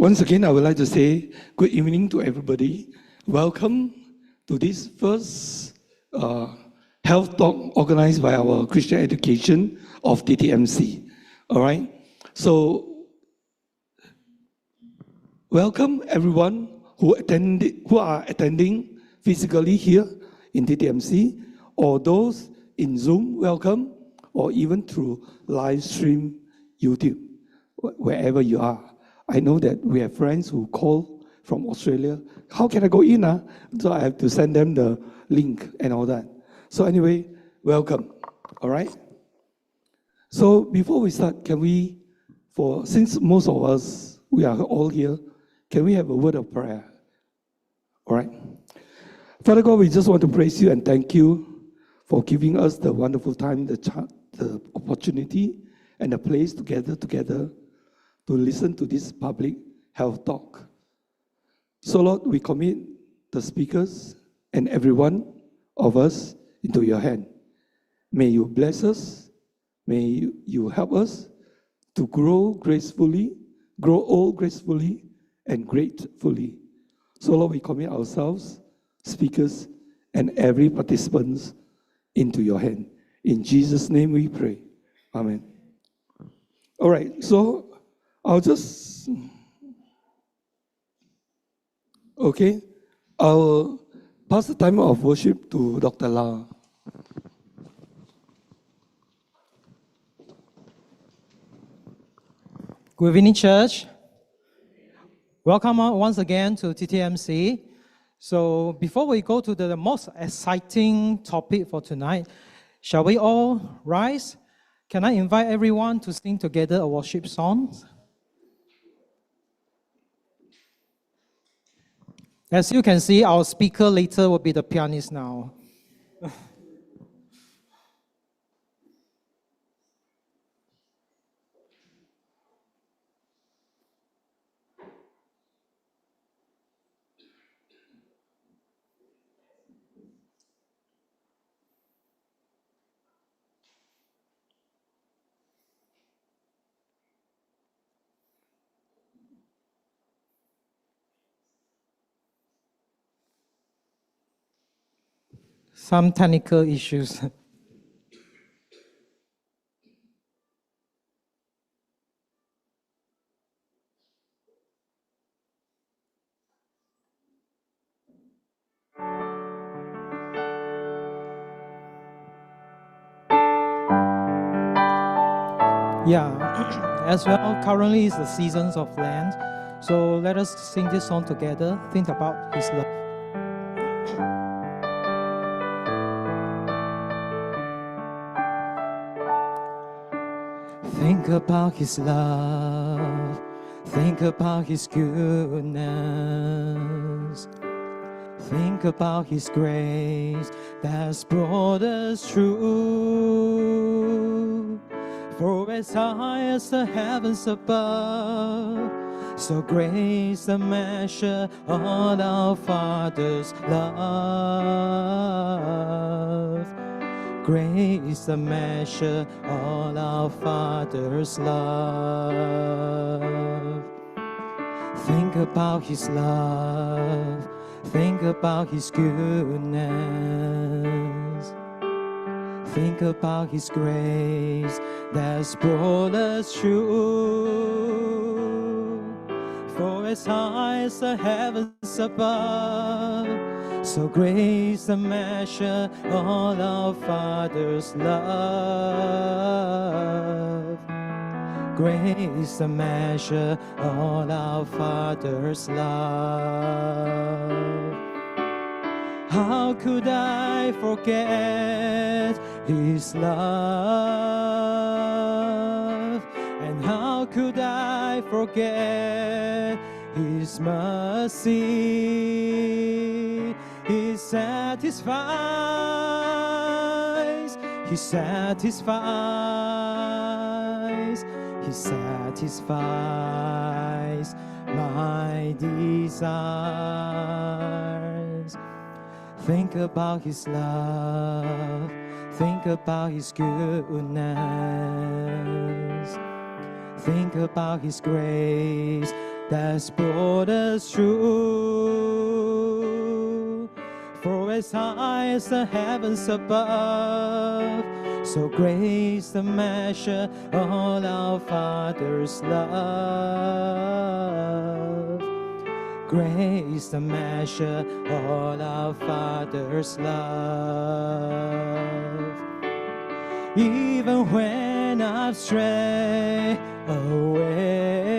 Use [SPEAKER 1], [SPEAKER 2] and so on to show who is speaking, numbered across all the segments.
[SPEAKER 1] Once again, I would like to say good evening to everybody. Welcome to this first health talk organized by our Christian education of TTMC. All right. So, welcome everyone who are attending physically here in TTMC, or those in Zoom. Welcome, or even through live stream YouTube, wherever you are. I know that we have friends who call from Australia. How can I go in? So I have to send them the link and all that. So anyway, welcome. All right. So before we start, since most of us, we are all here, can we have a word of prayer? All right. Father God, we just want to praise you and thank you for giving us the wonderful time, the opportunity, and the place to gather together to listen to this public health talk. So Lord, we commit the speakers and every one of us into your hand. May you bless us. May you help us to grow old gracefully and gratefully. So Lord, we commit ourselves, speakers, and every participant into your hand. In Jesus' name we pray. Amen. All right, so I'll pass the time of worship to Dr. La.
[SPEAKER 2] Good evening, church. Welcome once again to TTMC. So before we go to the most exciting topic for tonight, shall we all rise? Can I invite everyone to sing together a worship song? As you can see, our speaker later will be the pianist now. Some technical issues. Yeah, as well, currently is the seasons of Lent. So let us sing this song together. Think about His love. Think about His love. Think about His goodness. Think about His grace that's brought us through. For as high as the heavens above, so great the measure of our Father's love. Great is the measure of our Father's love. Think about His love. Think about His goodness. Think about His grace that's brought us through. For as high as the heavens above, so great the measure of our Father's love. Great is the measure of our Father's love. How could I forget His love? And how could I forget His mercy? He satisfies, He satisfies, He satisfies my desires. Think about His love. Think about His goodness. Think about His grace that's brought us through. For as high as the heavens above, so great is the measure of all our Father's love. Great is the measure of all our Father's love. Even when I've strayed away,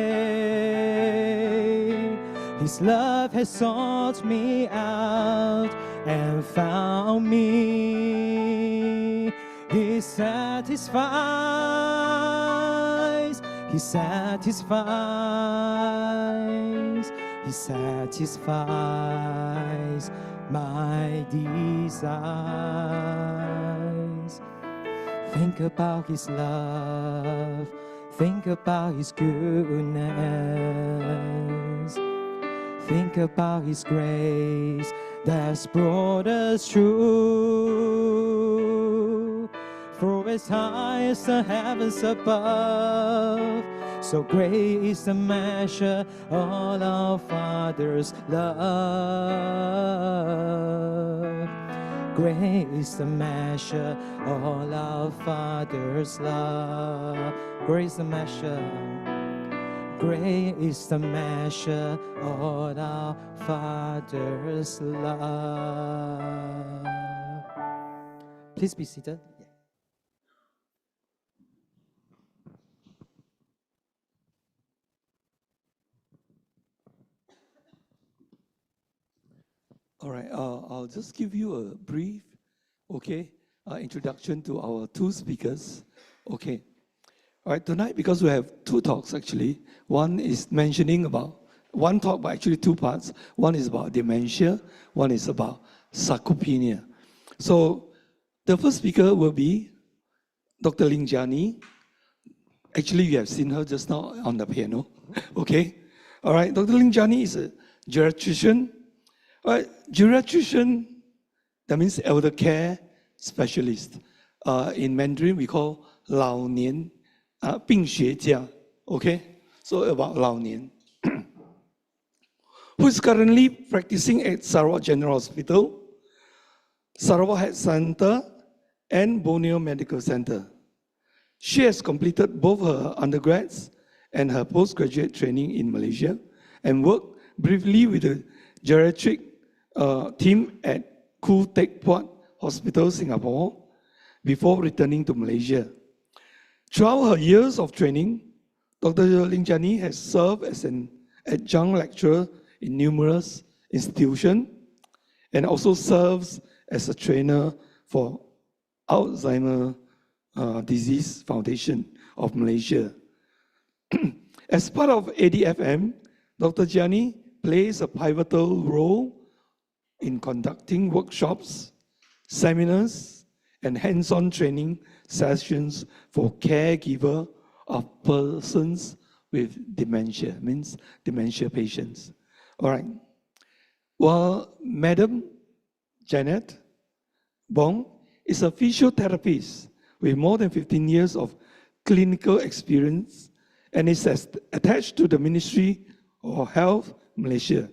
[SPEAKER 2] His love has sought me out and found me. He satisfies, He satisfies, He satisfies my desires. Think about His love, think about His goodness, think about His grace that's brought us through. For as high as the heavens above, so great is the measure of all our Father's love. Great is the measure of all our Father's love. Great is the measure. Great is the measure of all our Father's love. Please be seated.
[SPEAKER 1] All right, I'll just give you a brief, introduction to our two speakers. Okay. All right, tonight, because we have two talks actually, one is mentioning about, one talk, but actually two parts. One is about dementia, one is about sarcopenia. So the first speaker will be Dr. Ling Jiani. Actually, you have seen her just now on the piano. Okay. All right, Dr. Ling Jiani is a geriatrician. All right, geriatrician, that means elder care specialist. In Mandarin, we call 老年病学家. Okay, so about 老年. Who is currently practicing at Sarawak General Hospital, Sarawak Health Center, and Borneo Medical Center. She has completed both her undergrads and her postgraduate training in Malaysia and worked briefly with the geriatric team at Khoo Teck Puat Hospital, Singapore, before returning to Malaysia. Throughout her years of training, Dr. Ling Jiani has served as an adjunct lecturer in numerous institutions and also serves as a trainer for Alzheimer's Disease Foundation of Malaysia. As part of ADFM, Dr. Jiani plays a pivotal role in conducting workshops, seminars, and hands-on training sessions for caregiver of persons with dementia, means dementia patients. All right. Well, Madam Janet Bong is a physiotherapist with more than 15 years of clinical experience and is attached to the Ministry of Health, Malaysia.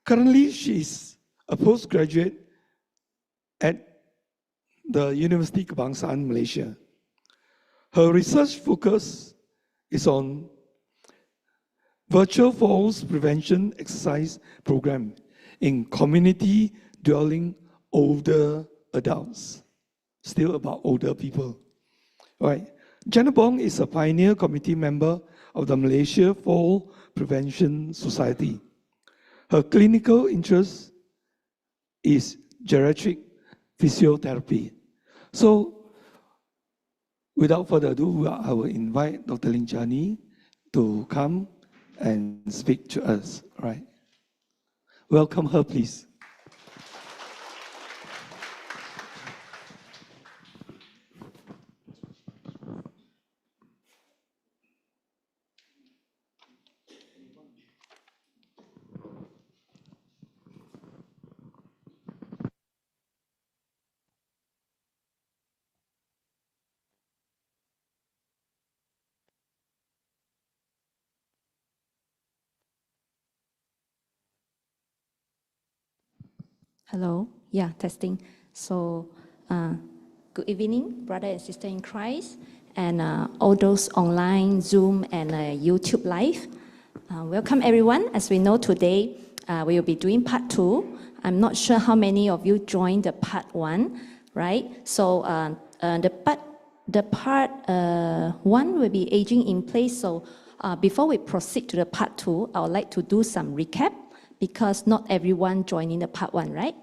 [SPEAKER 1] Currently, she is a postgraduate at the University Kebangsaan, Malaysia. Her research focus is on virtual falls prevention exercise program in community dwelling older adults. Still about older people. All right. Janet Bong is a pioneer committee member of the Malaysia Fall Prevention Society. Her clinical interest is geriatric physiotherapy. So, without further ado, I will invite Dr. Ling Jiani to come and speak to us. All right. Welcome her, please.
[SPEAKER 3] Hello. Yeah, testing. So, good evening, brother and sister in Christ, and all those online Zoom and YouTube live. Welcome everyone. As we know today, we will be doing part 2. I'm not sure how many of you joined the part 1, right? So the part 1 will be aging in place. So before we proceed to the part 2, I would like to do some recap because not everyone joining the part 1, right?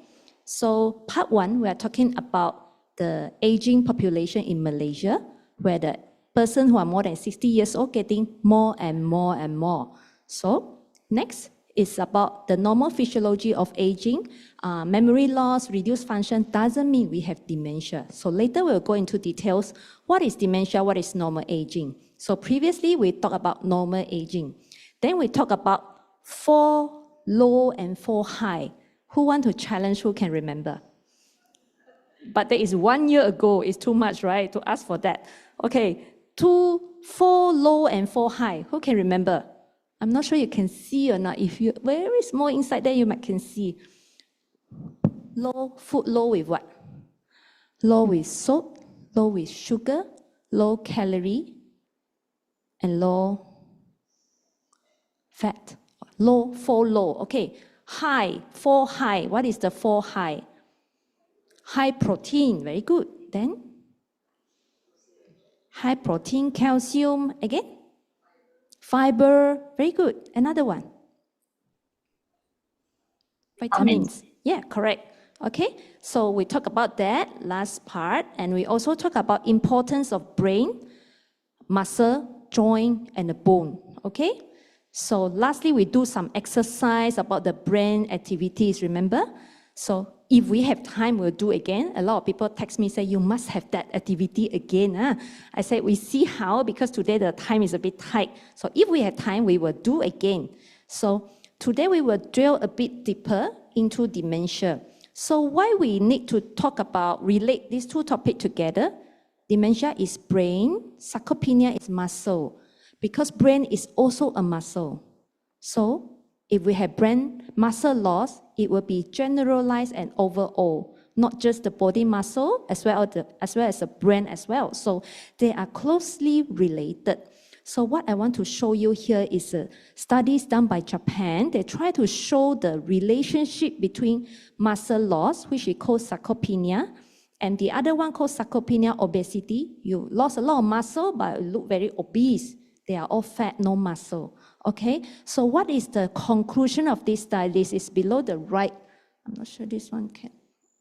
[SPEAKER 3] So part 1, we are talking about the aging population in Malaysia, where the person who are more than 60 years old getting more and more and more. So next is about the normal physiology of aging. Memory loss, reduced function doesn't mean we have dementia. So later we'll go into details. What is dementia? What is normal aging? So previously we talked about normal aging. Then we talk about 4 low and 4 high. Who want to challenge? Who can remember? But that is 1 year ago. It's too much, right, to ask for that. Okay, 4 low and 4 high. Who can remember? I'm not sure you can see or not. If you very small inside there, you might can see. Food low with what? Low with salt, low with sugar, low calorie, and low fat. 4 low. Okay. High, 4 high. What is the 4 high? High protein, very good. Then high protein, calcium, again. Fiber, very good. Another one. Vitamins. Yeah, correct. Okay, so we talk about that last part, and we also talk about importance of brain, muscle, joint, and the bone. Okay, so lastly, we do some exercise about the brain activities, remember? So if we have time, we'll do again. A lot of people text me, say, you must have that activity again. Huh? I said, we see how, because today the time is a bit tight. So if we have time, we will do again. So today we will drill a bit deeper into dementia. So why we need to talk about, relate these two topics together? Dementia is brain, sarcopenia is muscle. Because brain is also a muscle. So if we have brain muscle loss, it will be generalized and overall, not just the body muscle as well as the brain as well. So they are closely related. So what I want to show you here is studies done by Japan. They try to show the relationship between muscle loss, which we call sarcopenia, and the other one called sarcopenia obesity. You lost a lot of muscle, but you look very obese. They are all fat, no muscle. Okay, so what is the conclusion of this study? This is below the right. I'm not sure this one can.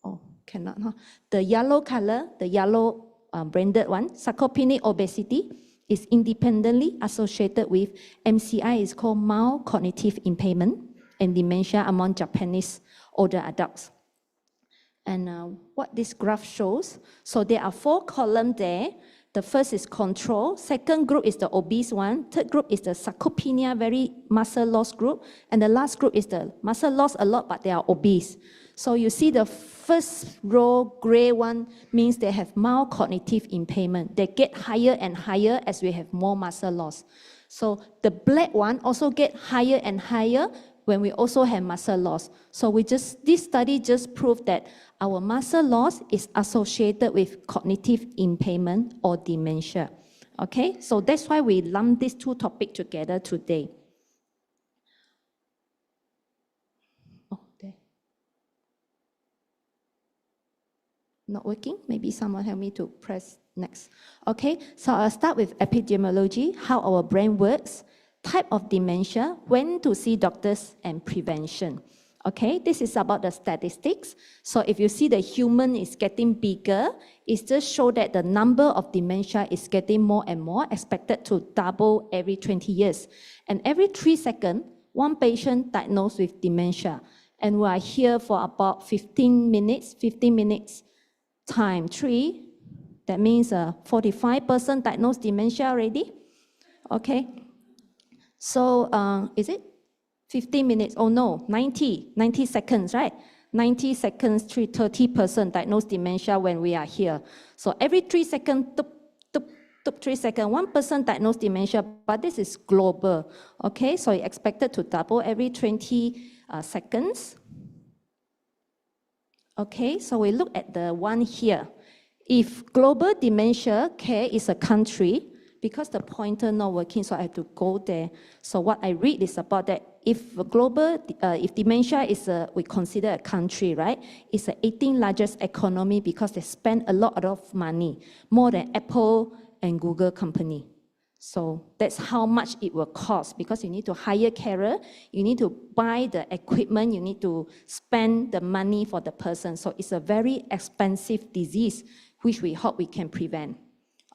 [SPEAKER 3] Oh, cannot, huh? The yellow color, the yellow branded one, sarcopenic obesity, is independently associated with MCI, is called mild cognitive impairment, and dementia among Japanese older adults. And what this graph shows, so there are 4 columns there. The first is control, second group is the obese one, third group is the sarcopenia, very muscle loss group, and the last group is the muscle loss a lot, but they are obese. So you see the first row, gray one, means they have mild cognitive impairment. They get higher and higher as we have more muscle loss. So the black one also get higher and higher when we also have muscle loss. So this study just proved that our muscle loss is associated with cognitive impairment or dementia. Okay, so that's why we lump these 2 topics together today. Oh, there. Not working? Maybe someone help me to press next. Okay, so I'll start with epidemiology, how our brain works, type of dementia, when to see doctors, and prevention. Okay, this is about the statistics. So if you see the human is getting bigger, it just shows that the number of dementia is getting more and more, expected to double every 20 years. And every 3 seconds, 1 patient diagnosed with dementia. And we are here for about 15 minutes time 3. That means 45% diagnosed dementia already. Okay. So is it 15 minutes? Oh no, 90 seconds, right? 90 seconds, 30% diagnosed dementia when we are here. So every 3 seconds, 3 seconds, 1% diagnosed dementia, but this is global. Okay, so it's expected to double every 20 seconds. Okay, so we look at the one here. If global dementia care is a country, because the pointer not working, so I have to go there. So what I read is about that. If dementia is we consider a country, right? It's the 18th largest economy because they spend a lot of money, more than Apple and Google company. So that's how much it will cost because you need to hire carer, you need to buy the equipment, you need to spend the money for the person. So it's a very expensive disease, which we hope we can prevent.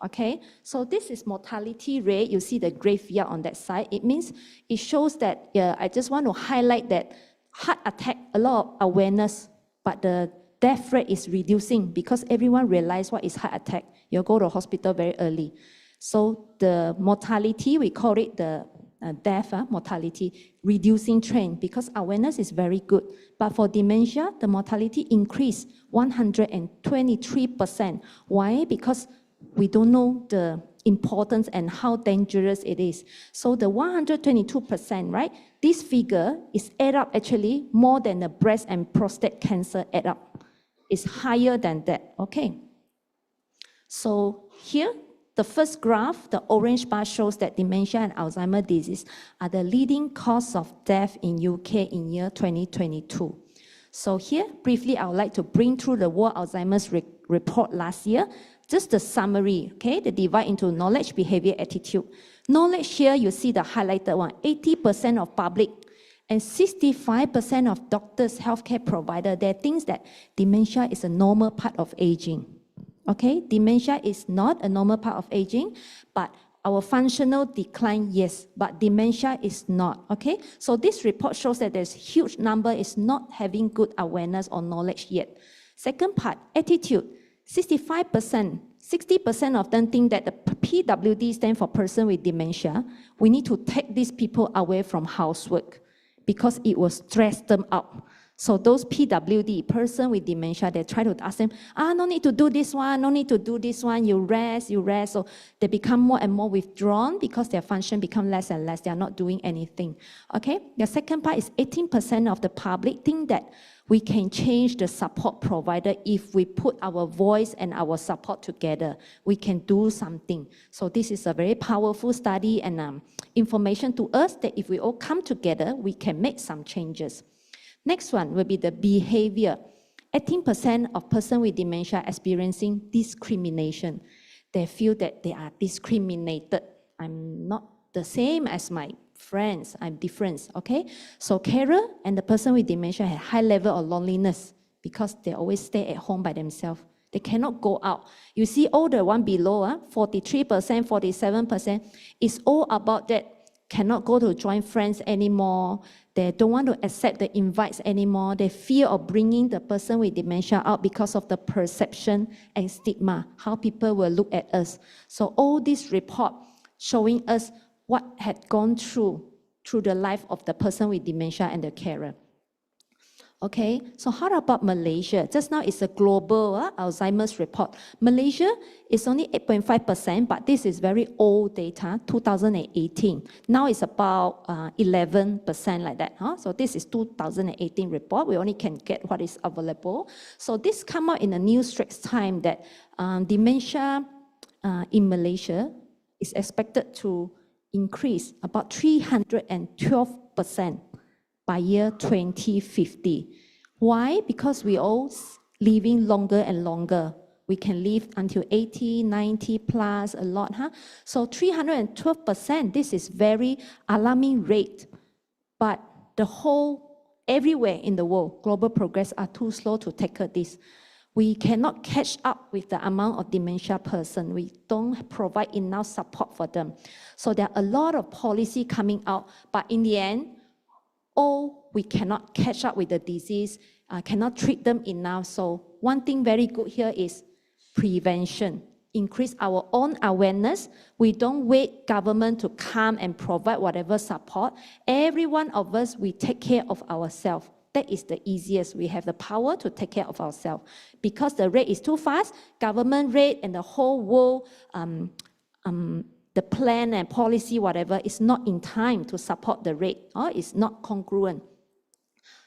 [SPEAKER 3] Okay, so this is mortality rate. You see the graveyard on that side. It shows that, I just want to highlight that heart attack, a lot of awareness, but the death rate is reducing because everyone realizes what is heart attack. You go to hospital very early. So the mortality, we call it the death mortality, reducing trend because awareness is very good. But for dementia, the mortality increased 123%. Why? Because we don't know the importance and how dangerous it is. So the 122%, right? This figure is add up actually more than the breast and prostate cancer add up. It's higher than that, okay? So here, the first graph, the orange bar shows that dementia and Alzheimer's disease are the leading cause of death in UK in year 2022. So here, briefly, I would like to bring through the World Alzheimer's report last year. Just the summary, okay? They divide into knowledge, behavior, attitude. Knowledge here, you see the highlighted one, 80% of public and 65% of doctors, healthcare providers, they think that dementia is a normal part of aging. Okay, dementia is not a normal part of aging, but our functional decline, yes, but dementia is not, okay? So this report shows that there's huge number is not having good awareness or knowledge yet. Second part, attitude. 65%, 60% of them think that the PWD stands for person with dementia. We need to take these people away from housework because it will stress them out. So those PWD, person with dementia, they try to ask them, no need to do this one, no need to do this one, you rest. So they become more and more withdrawn because their function become less and less. They are not doing anything. Okay, the second part is 18% of the public think that we can change the support provider if we put our voice and our support together. We can do something. So this is a very powerful study and information to us that if we all come together, we can make some changes. Next one will be the behavior. 18% of persons with dementia experiencing discrimination. They feel that they are discriminated. I'm not the same as my friends, I'm different, okay? So carer and the person with dementia have high level of loneliness because they always stay at home by themselves. They cannot go out. You see all the one below, 43%, 47%, it's all about that cannot go to join friends anymore. They don't want to accept the invites anymore. They fear of bringing the person with dementia out because of the perception and stigma, how people will look at us. So all this report showing us what had gone through the life of the person with dementia and the carer. Okay, so how about Malaysia? Just now it's a global Alzheimer's report. Malaysia is only 8.5%, but this is very old data, 2018. Now it's about 11% like that. So this is 2018 report. We only can get what is available. So this come out in a New Straits Times that dementia in Malaysia is expected to increase about 312% by year 2050. Why? Because we all living longer and longer. We can live until 80, 90 plus, a lot. So 312%, this is very alarming rate. But the whole, everywhere in the world, global progress are too slow to tackle this. We cannot catch up with the amount of dementia person. We don't provide enough support for them. So there are a lot of policy coming out, but in the end, we cannot catch up with the disease, cannot treat them enough. So one thing very good here is prevention. Increase our own awareness. We don't wait government to come and provide whatever support. Every one of us, we take care of ourselves. That is the easiest. We have the power to take care of ourselves. Because the rate is too fast, government rate and the whole world, the plan and policy, whatever, is not in time to support the rate, or it's not congruent.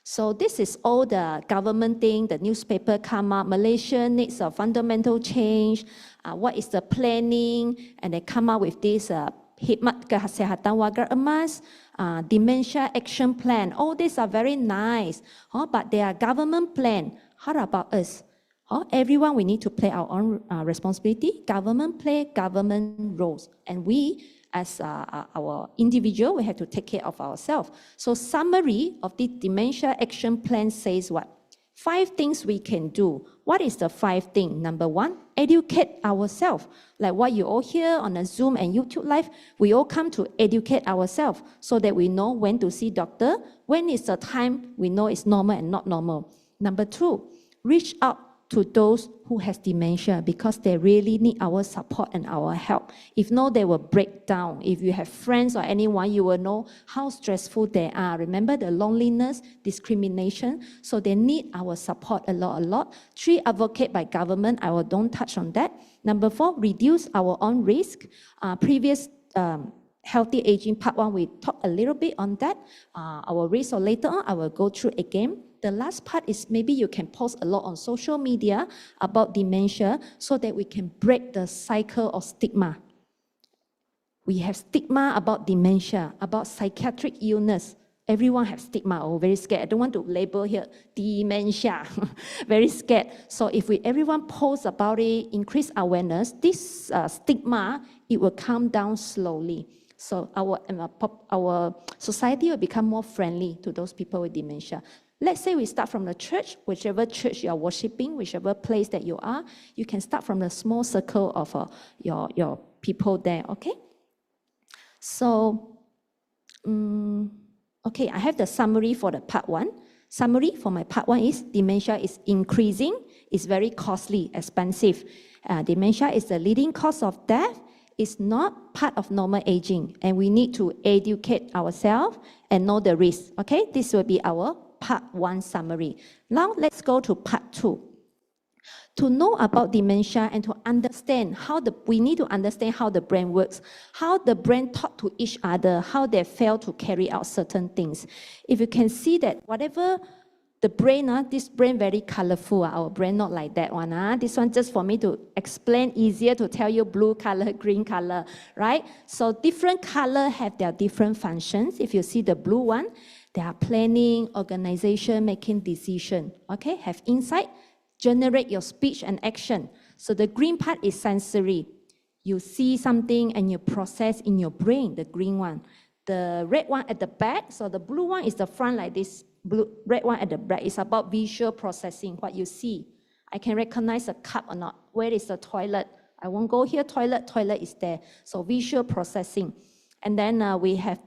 [SPEAKER 3] So this is all the government thing, the newspaper come up, Malaysia needs a fundamental change, what is the planning, and they come up with this Hikmat Kesihatan Warga Emas, dementia action plan. All these are very nice, but they are government plan. How about us? Everyone, we need to play our own responsibility. Government play government roles, and we, as our individual, we have to take care of ourselves. So summary of the dementia action plan says what? 5 things we can do. What is the 5 things? Number 1, educate ourselves. Like what you all hear on a Zoom and YouTube live, we all come to educate ourselves so that we know when to see doctor, when is the time we know it's normal and not normal. Number 2, reach out to those who has dementia because they really need our support and our help. If not, they will break down. If you have friends or anyone, you will know how stressful they are. Remember the loneliness, discrimination, so they need our support a lot. 3, advocate by government. I will don't touch on that. Number 4, reduce our own risk. Previous healthy aging part 1, we talked a little bit on that. Our risk, or later on, I will go through again. The last part is maybe you can post a lot on social media about dementia so that we can break the cycle of stigma. We have stigma about dementia, about psychiatric illness. Everyone has stigma, very scared. I don't want to label here, dementia, very scared. So if everyone posts about it, increase awareness, this stigma, it will come down slowly. So our society will become more friendly to those people with dementia. Let's say we start from the church, whichever church you are worshiping, whichever place that you are, you can start from the small circle of your people there, okay? So, okay, I have the summary for the part 1. Summary for my part 1 is dementia is increasing, it's very costly, expensive. Dementia is the leading cause of death. It's not part of normal aging, and we need to educate ourselves and know the risk, okay? This will be our part 1 summary. Now let's go to part 2. To know about dementia and to understand we need to understand how the brain works, how the brain talk to each other, how they fail to carry out certain things. If you can see that whatever the brain, this brain very colorful, our brain not like that one. This one just for me to explain easier to tell you blue color, green color, right? So different color have their different functions. If you see the blue one, they are planning, organization, making decision, okay? Have insight, generate your speech and action. So the green part is sensory. You see something and you process in your brain, the green one. The red one at the back, so the blue one is the front like this, red one at the back is about visual processing, what you see. I can recognize a cup or not. Where is the toilet? I won't go here, toilet is there. So visual processing. And then we have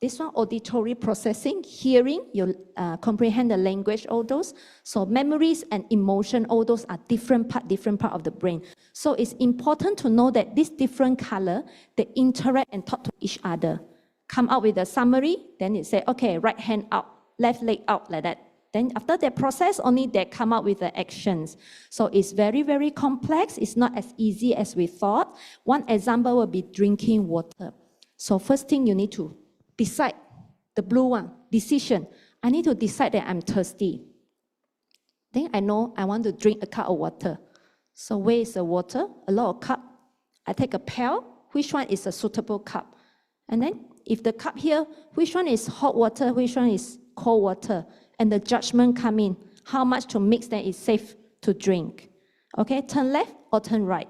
[SPEAKER 3] this one, auditory processing, hearing, you comprehend the language, all those. So memories and emotion, all those are different part of the brain. So it's important to know that this different color, they interact and talk to each other. Come out with a summary, then it say, okay, right hand out, left leg out, like that. Then after they process, only they come out with the actions. So it's very, very complex. It's not as easy as we thought. One example will be drinking water. So first thing you need to decide, the blue one, decision. I need to decide that I'm thirsty. Then I know I want to drink a cup of water. So where is the water? A lot of cup. I take a pail. Which one is a suitable cup? And then if the cup here, which one is hot water, which one is cold water? And the judgment come in. How much to mix that is safe to drink? Okay, turn left or turn right.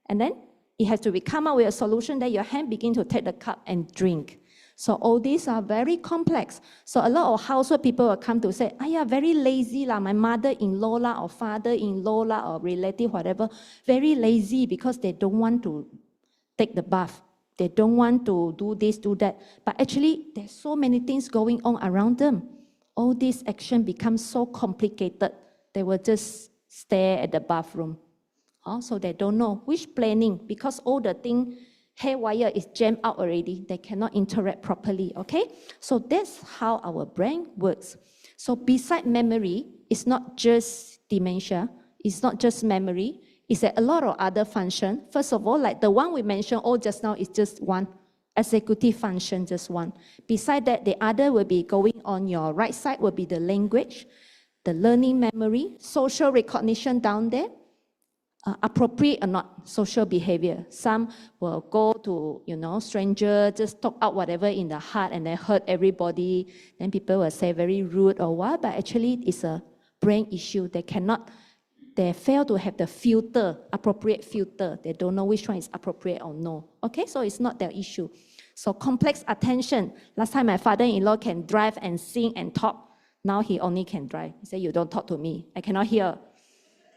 [SPEAKER 3] And then it has to come up with a solution that your hand begin to take the cup and drink. So all these are very complex. So a lot of household people will come to say, very lazy lah, my mother-in-law lah, or father-in-law lah, or relative, whatever, very lazy because they don't want to take the bath. They don't want to do this, do that. But actually, there's so many things going on around them. All this action becomes so complicated. They will just stare at the bathroom. So they don't know which planning, because all the thing haywire is jammed out already. They cannot interact properly, okay? So that's how our brain works. So beside memory, it's not just dementia, it's not just memory, it's a lot of other function. First of all, like the one we mentioned all just now is just one Executive function, just one. Beside that, the other will be going on your right side will be the language, the learning memory, social recognition down there, appropriate or not, social behavior. Some will go to, stranger, just talk out whatever in the heart and then hurt everybody. Then people will say very rude or what, but actually it's a brain issue. They fail to have the filter, appropriate filter. They don't know which one is appropriate or no. Okay, so it's not their issue. So complex attention. Last time my father-in-law can drive and sing and talk. Now he only can drive. He said, you don't talk to me. I cannot hear.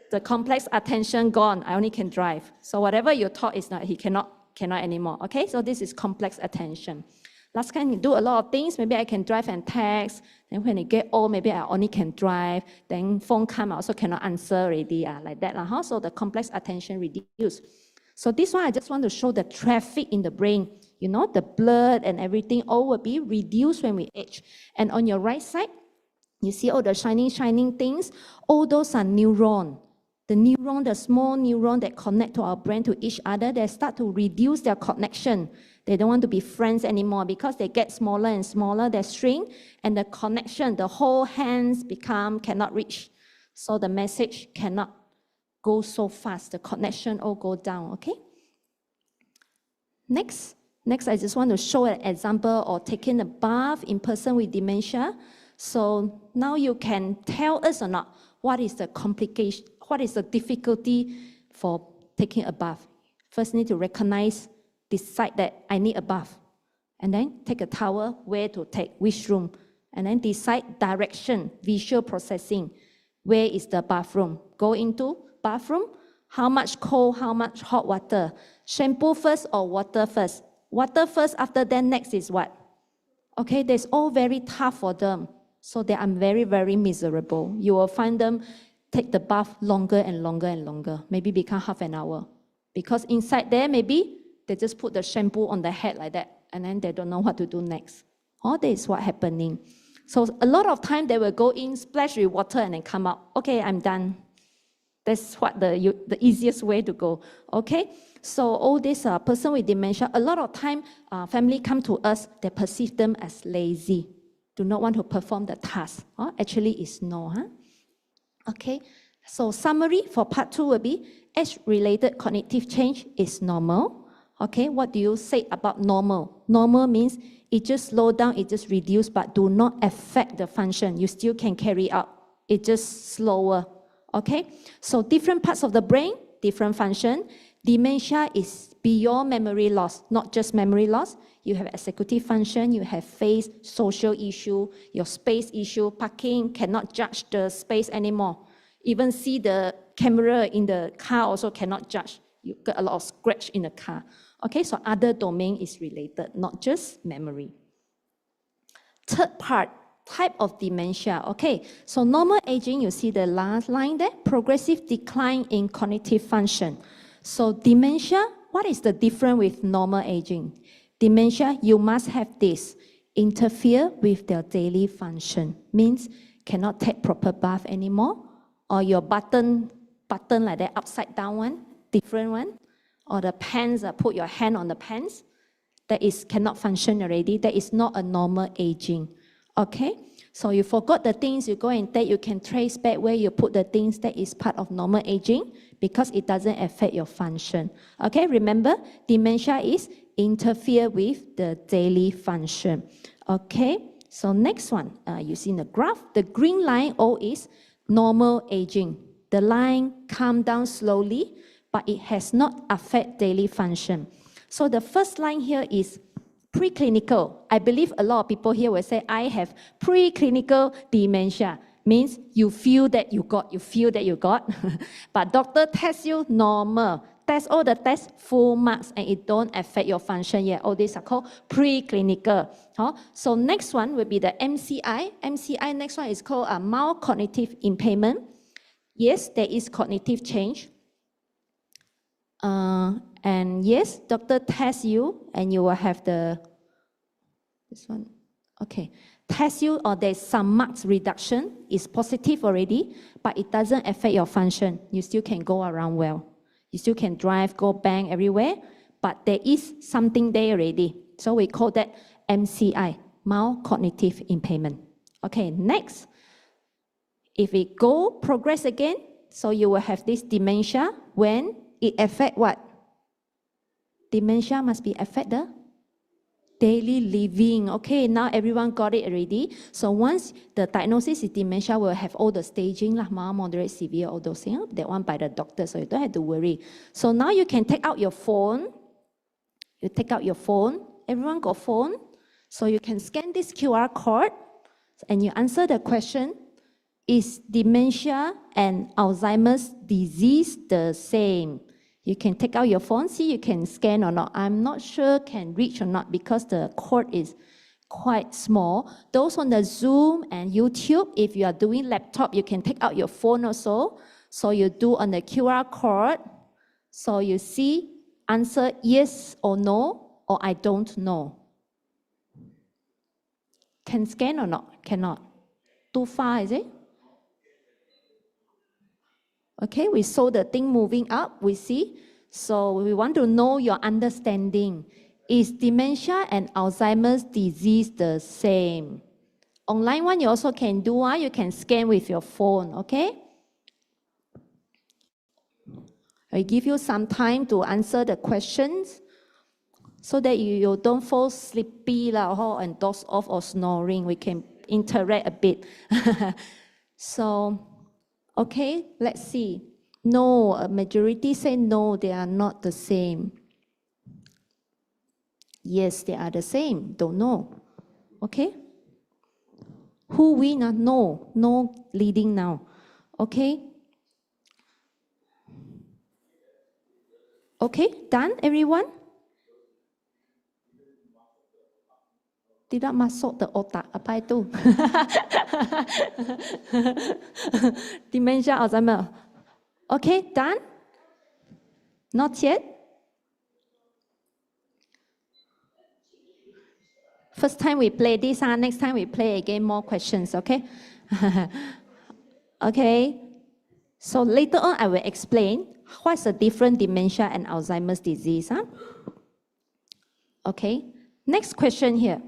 [SPEAKER 3] The complex attention gone. I only can drive. So whatever you talk is not, he cannot anymore. Okay, so this is complex attention. Last time you do a lot of things. Maybe I can drive and text. Then when I get old, maybe I only can drive. Then phone come, I also cannot answer already. Like that. So the complex attention reduced. So this one, I just want to show the traffic in the brain. The blood and everything all will be reduced when we age. And on your right side, you see all the shining things. All those are neurons. The neuron, the small neuron that connect to our brain to each other, they start to reduce their connection. They don't want to be friends anymore because they get smaller and smaller, they shrink, and the connection, the whole hands cannot reach. So the message cannot go so fast. The connection all go down, okay? Next, I just want to show an example of taking a bath in person with dementia. So now you can tell us or not, what is the complication? What is the difficulty for taking a bath? First, need to recognize, decide that I need a bath. And then take a towel, where to take, which room. And then decide direction, visual processing. Where is the bathroom? Go into bathroom. How much cold, how much hot water? Shampoo first or water first? Water first, after that, next is what? Okay, that's all very tough for them. So they are very, very miserable. You will find them take the bath longer and longer and longer, maybe become half an hour. Because inside there, maybe they just put the shampoo on the head like that, and then they don't know what to do next. All this is what's happening. So a lot of time they will go in, splash with water, and then come out. Okay, I'm done. That's what the easiest way to go. Okay, so all this person with dementia, a lot of time family come to us, they perceive them as lazy, do not want to perform the task. Actually, it's no. Okay, so summary for part 2 will be age-related cognitive change is normal. Okay, what do you say about normal? Normal means it just slow down, it just reduce, but do not affect the function. You still can carry out. It just slower. Okay, so different parts of the brain, different function. Dementia is beyond memory loss, not just memory loss. You have executive function, you have face, social issue, your space issue, parking, cannot judge the space anymore. Even see the camera in the car also cannot judge. You got a lot of scratch in the car. Okay, so other domain is related, not just memory. Third part, type of dementia. Okay, so normal aging, you see the last line there, progressive decline in cognitive function. So dementia, what is the difference with normal aging? Dementia, you must have this, interfere with their daily function. Means cannot take proper bath anymore, or your button like that, upside down one, different one, or the pants, put your hand on the pants, that is cannot function already. That is not a normal aging. Okay, so you forgot the things you go and take, you can trace back where you put the things that is part of normal aging because it doesn't affect your function. Okay, remember, dementia is interfere with the daily function. Okay, so next one, you see in the graph, the green line all is normal aging. The line come down slowly, but it has not affect daily function. So the first line here is preclinical. I believe a lot of people here will say, I have preclinical dementia. Means you feel that you got, but doctor tests you normal. Test all the tests, full marks, and it don't affect your function yet. All these are called preclinical. So next one will be the MCI. MCI, next one is called a mild cognitive impairment. Yes, there is cognitive change. And yes, doctor tests you, and you will have this one. Okay, test you, or there's some marks reduction. It's positive already, but it doesn't affect your function. You still can go around well. You still can drive, go bang everywhere, but there is something there already. So we call that MCI, mild cognitive impairment. Okay, next. If we go progress again, so you will have this dementia when it affect what? Dementia must be affect the daily living. Okay, now everyone got it already. So once the diagnosis is dementia, we'll have all the staging, like mild, moderate, severe, all those things. That one by the doctor, so you don't have to worry. So now you can take out your phone. You take out your phone. Everyone got phone. So you can scan this QR code and you answer the question, is dementia and Alzheimer's disease the same? You can take out your phone, see you can scan or not. I'm not sure can reach or not because the code is quite small. Those on the Zoom and YouTube, if you are doing laptop, you can take out your phone also. So you do on the QR code. So you see, answer yes or no, or I don't know. Can scan or not? Cannot. Too far, is it? Okay, we saw the thing moving up, we see. So we want to know your understanding. Is dementia and Alzheimer's disease the same? Online one you also can do, you can scan with your phone, okay? I give you some time to answer the questions so that you don't fall sleepy and doze off or snoring. We can interact a bit. So, okay, let's see. No, a majority say no, they are not the same. Yes, they are the same, don't know. Okay? Who win? No, no leading now. Okay? Okay, done, everyone? Tidak masuk the otak, apa itu? Dementia, Alzheimer. Okay, done? Not yet? First time we play this, next time we play again, more questions, okay? Okay, so later on I will explain what's the different dementia and Alzheimer's disease. Okay, next question here.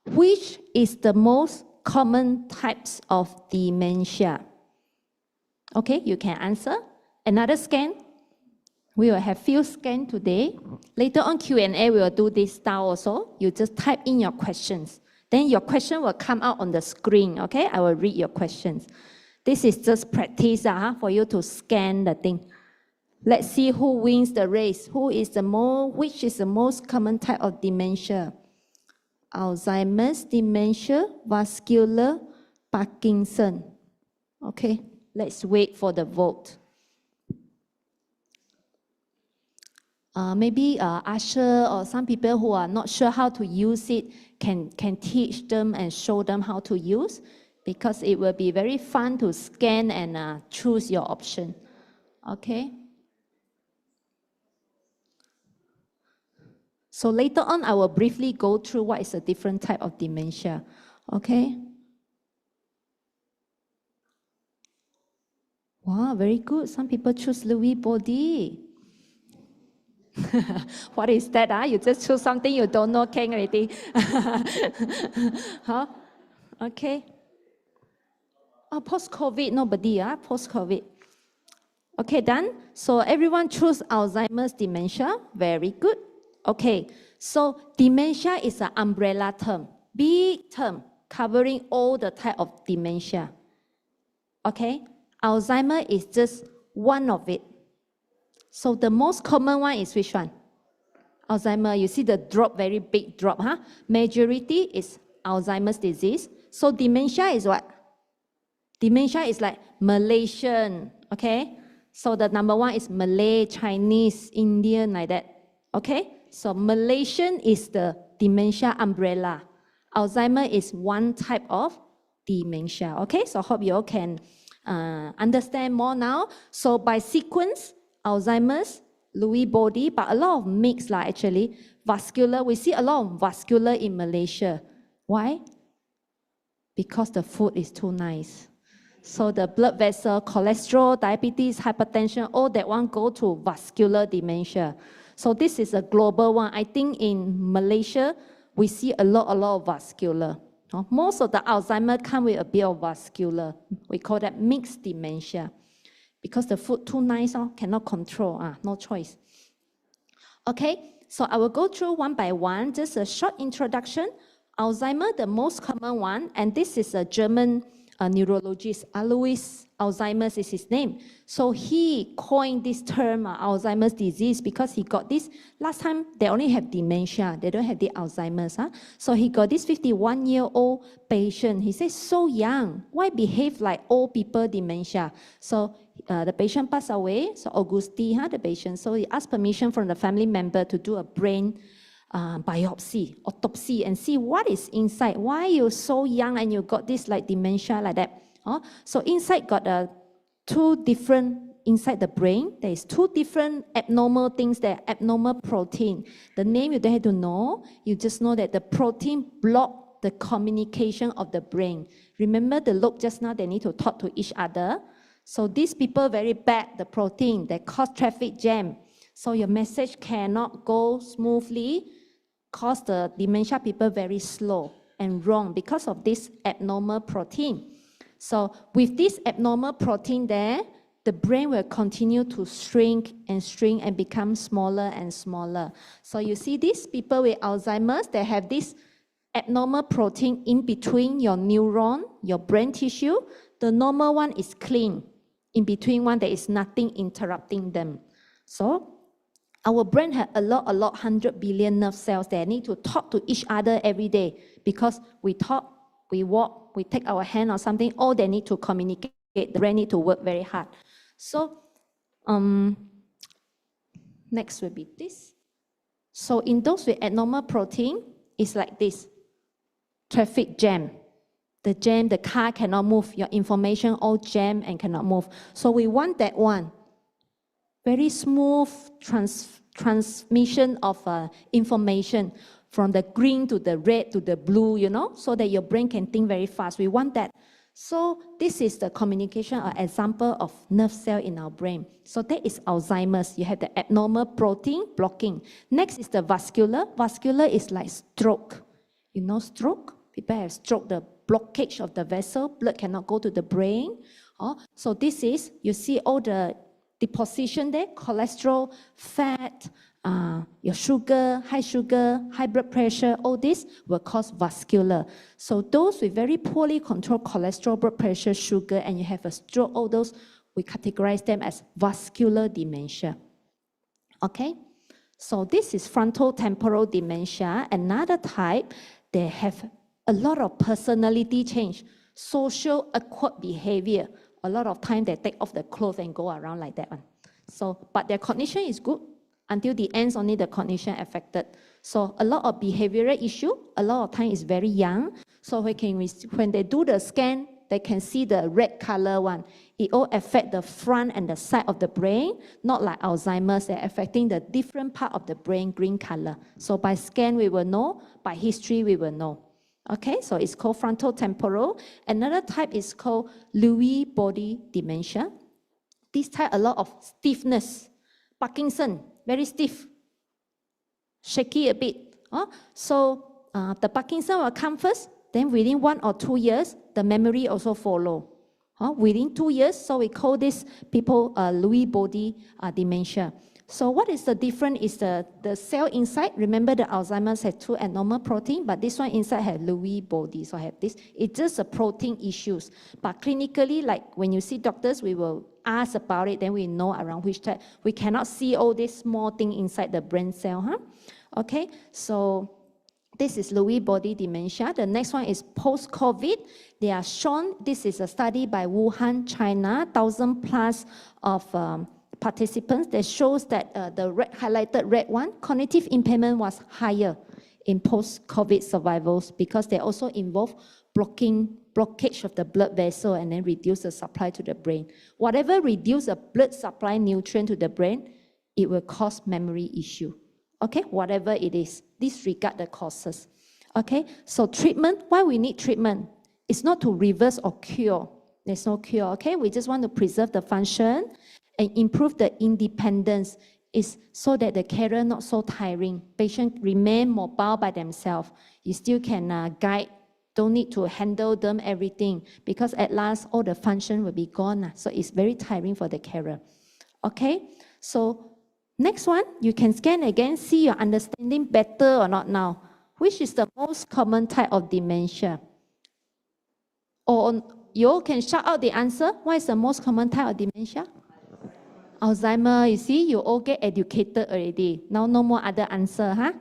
[SPEAKER 3] Which is the most common types of dementia? Okay, you can answer. Another scan. We will have few scan today. Later on Q&A, we will do this style also. You just type in your questions. Then your question will come out on the screen, okay? I will read your questions. This is just practice for you to scan the thing. Let's see who wins the race. Which is the most common type of dementia? Alzheimer's, dementia, vascular, Parkinson. Okay, let's wait for the vote. Maybe usher or some people who are not sure how to use it can teach them and show them how to use, because it will be very fun to scan and choose your option. Okay. So later on, I will briefly go through what is a different type of dementia. Okay. Wow, very good. Some people choose Lewy body. What is that? You just choose something you don't know, Ken already. Huh? Okay. Oh, post-COVID, nobody, post-COVID. Okay, done. So everyone choose Alzheimer's dementia. Very good. Okay, so dementia is an umbrella term, big term, covering all the type of dementia. Okay, Alzheimer is just one of it. So the most common one is which one? Alzheimer, you see the drop, very big drop, Majority is Alzheimer's disease. So dementia is what? Dementia is like Malaysian, okay? So the number one is Malay, Chinese, Indian, like that, okay? So Malaysian is the dementia umbrella. Alzheimer is one type of dementia, okay? So I hope you all can understand more now. So by sequence, Alzheimer's, Lewy body, but a lot of mix actually. Vascular, we see a lot of vascular in Malaysia. Why? Because the food is too nice. So the blood vessel, cholesterol, diabetes, hypertension, all that one go to vascular dementia. So this is a global one. I think in Malaysia, we see a lot of vascular. Most of the Alzheimer come with a bit of vascular. We call that mixed dementia. Because the food too nice, cannot control, no choice. Okay, so I will go through one by one, just a short introduction. Alzheimer, the most common one, and this is a German neurologist, Alois Alzheimer's is his name. So he coined this term, Alzheimer's disease, because he got this, last time they only have dementia, they don't have the Alzheimer's. So he got this 51-year-old patient. He says, so young, why behave like old people dementia? So the patient passed away, so Augusti, the patient, so he asked permission from the family member to do a brain biopsy, autopsy, and see what is inside. Why you're so young and you got this like dementia like that? So inside got two different, inside the brain, there is two different abnormal things there, abnormal protein. The name you don't have to know, you just know that the protein block the communication of the brain. Remember the lobe just now, they need to talk to each other. So these people very bad, the protein, they cause traffic jam. So your message cannot go smoothly, cause the dementia people very slow and wrong because of this abnormal protein. So with this abnormal protein there, the brain will continue to shrink and become smaller and smaller. So you see these people with Alzheimer's, they have this abnormal protein in between your neuron, your brain tissue. The normal one is clean. In between one, there is nothing interrupting them. So our brain has a lot, 100 billion nerve cells that need to talk to each other every day because we talk, we walk, we take our hand or something, all they need to communicate. The brain need to work very hard. So next will be this. So in those with abnormal protein, it's like this. Traffic jam. The car cannot move. Your information all jam and cannot move. So we want that one. Very smooth transmission of information from the green to the red to the blue, you know, so that your brain can think very fast. We want that. So this is the communication or example of nerve cell in our brain. So that is Alzheimer's. You have the abnormal protein blocking. Next is the vascular. Vascular is like stroke. You know stroke? People have stroke, the blockage of the vessel. Blood cannot go to the brain. So this is, you see all the deposition there, cholesterol, fat, your sugar, high blood pressure, all this will cause vascular. So those with very poorly controlled cholesterol, blood pressure, sugar, and you have a stroke, all those, we categorize them as vascular dementia. Okay? So this is frontotemporal dementia. Another type, they have a lot of personality change, social awkward behavior. A lot of time they take off the clothes and go around like that one. So, but their cognition is good. Until the ends, only the cognition affected. So a lot of behavioral issue, a lot of time is very young. So when they do the scan, they can see the red color one. It all affect the front and the side of the brain, not like Alzheimer's, they're affecting the different part of the brain, green color. So by scan, we will know. By history, we will know. Okay, so it's called frontotemporal. Another type is called Lewy body dementia. This type, a lot of stiffness. Parkinson, very stiff, shaky a bit. So the Parkinson will come first, then within 1 or 2 years, the memory also follow. Within 2 years, so we call this people Lewy body dementia. So what is the difference is the cell inside. Remember the Alzheimer's has 2 abnormal protein, but this one inside has Lewy body, so I have this. It's just a protein issues. But clinically, like when you see doctors, we will ask about it, then we know around which type. We cannot see all this small thing inside the brain cell. Okay, so this is Lewy body dementia. The next one is post-COVID. They are shown, this is a study by Wuhan, China, 1,000 plus of participants that shows that the highlighted red one, cognitive impairment was higher in post-COVID survivals because they also involve blockage of the blood vessel and then reduce the supply to the brain. Whatever reduce the blood supply nutrient to the brain, it will cause memory issue. Okay, whatever it is, disregard the causes. Okay, so treatment, why we need treatment? It's not to reverse or cure. There's no cure, okay? We just want to preserve the function and improve the independence. is so that the carer not so tiring. Patient remain mobile by themselves. You still can guide, don't need to handle them everything, because at last all the function will be gone. So it's very tiring for the carer. Okay, so next one, you can scan again, see your understanding better or not now. Which is the most common type of dementia? Or you all can shout out the answer. What is the most common type of dementia? Alzheimer. You see, you all get educated already. Now no more other answer, huh?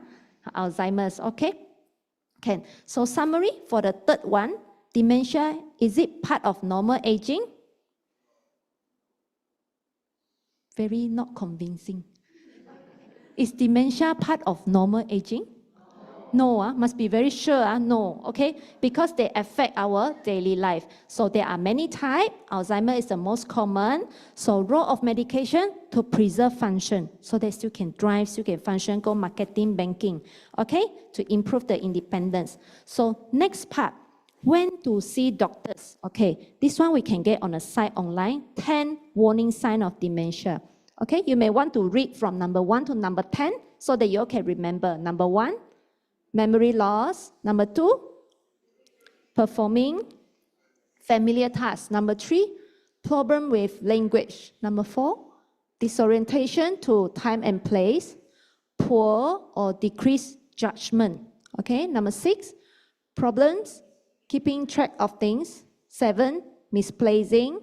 [SPEAKER 3] Alzheimer's, okay? Okay, so summary for the third one, dementia, is it part of normal aging? Very not convincing. Is dementia part of normal aging? No, must be very sure, no, okay? Because they affect our daily life. So there are many types. Alzheimer is the most common. So role of medication to preserve function. So they still can drive, still can function, go marketing, banking, okay? To improve the independence. So next part, when to see doctors. Okay, this one we can get on the site online, 10 warning signs of dementia. Okay, you may want to read from number 1 to number 10 so that you all can remember. Number 1, memory loss. Number 2, performing familiar tasks. Number 3, problem with language. Number 4, disorientation to time and place. Poor or decreased judgment. Okay, number 6, problems keeping track of things. 7, misplacing.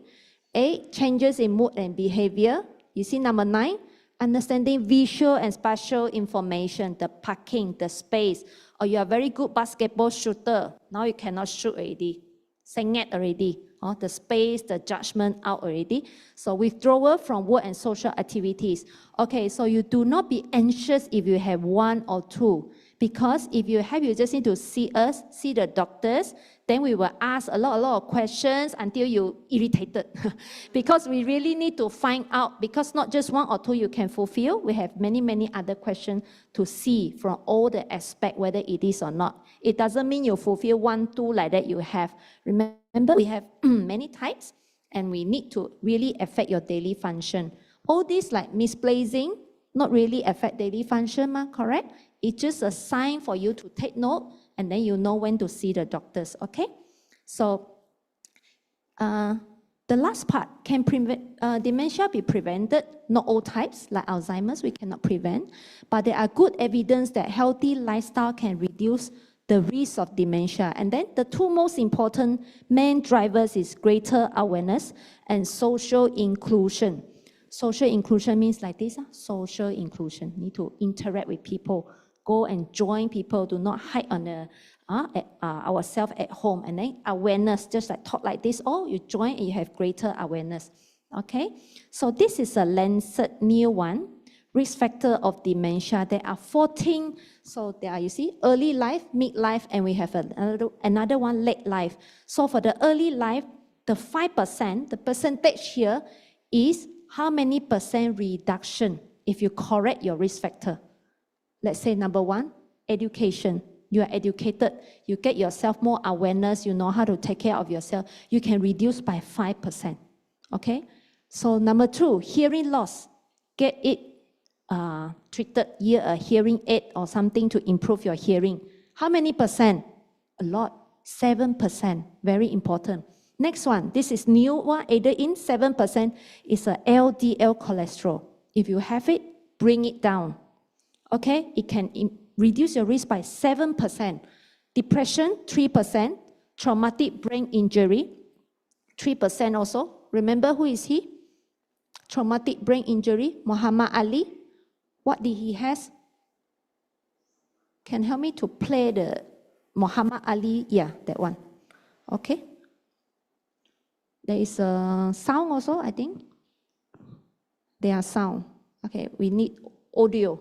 [SPEAKER 3] 8, changes in mood and behavior. You see number 9, understanding visual and spatial information, the parking, the space. Or you are very good basketball shooter. Now you cannot shoot already. Senget already. The space, the judgment out already. So withdrawal from work and social activities. Okay, so you do not be anxious if you have 1 or 2. Because if you have, you just need to see us, see the doctors. Then we will ask a lot of questions until you irritated. Because we really need to find out, because not just 1 or 2 you can fulfill. We have many other questions to see from all the aspects, whether it is or not. It doesn't mean you fulfill 1, 2 like that you have. Remember, we have many types, and we need to really affect your daily function. All these like misplacing, not really affect daily function, correct? It's just a sign for you to take note, and then you know when to see the doctors, okay? So, the last part, can dementia be prevented? Not all types, like Alzheimer's, we cannot prevent. But there are good evidence that healthy lifestyle can reduce the risk of dementia. And then the 2 most important main drivers is greater awareness and social inclusion. Social inclusion means like this, social inclusion. Need to interact with people. Go and join people. Do not hide on ourselves at home. And then awareness, just like talk like this. Oh, you join and you have greater awareness. Okay? So this is a Lancet new one. Risk factor of dementia. There are 14. So there are, you see, early life, mid-life, and we have another one, late life. So for the early life, the 5%, the percentage here is how many percent reduction if you correct your risk factor. Let's say number 1, education. You are educated, you get yourself more awareness, you know how to take care of yourself. You can reduce by 5%. Okay? So number 2, hearing loss. Get it treated, a hearing aid or something to improve your hearing. How many percent? A lot. 7%. Very important. Next one, this is new one, added in 7% is a LDL cholesterol. If you have it, bring it down. Okay, it can reduce your risk by 7%. Depression, 3%. Traumatic brain injury, 3% also. Remember who is he? Traumatic brain injury, Muhammad Ali. What did he has? Can help me to play the Muhammad Ali? Yeah, that one. Okay. There is a sound also, I think. There are sound. Okay, we need audio.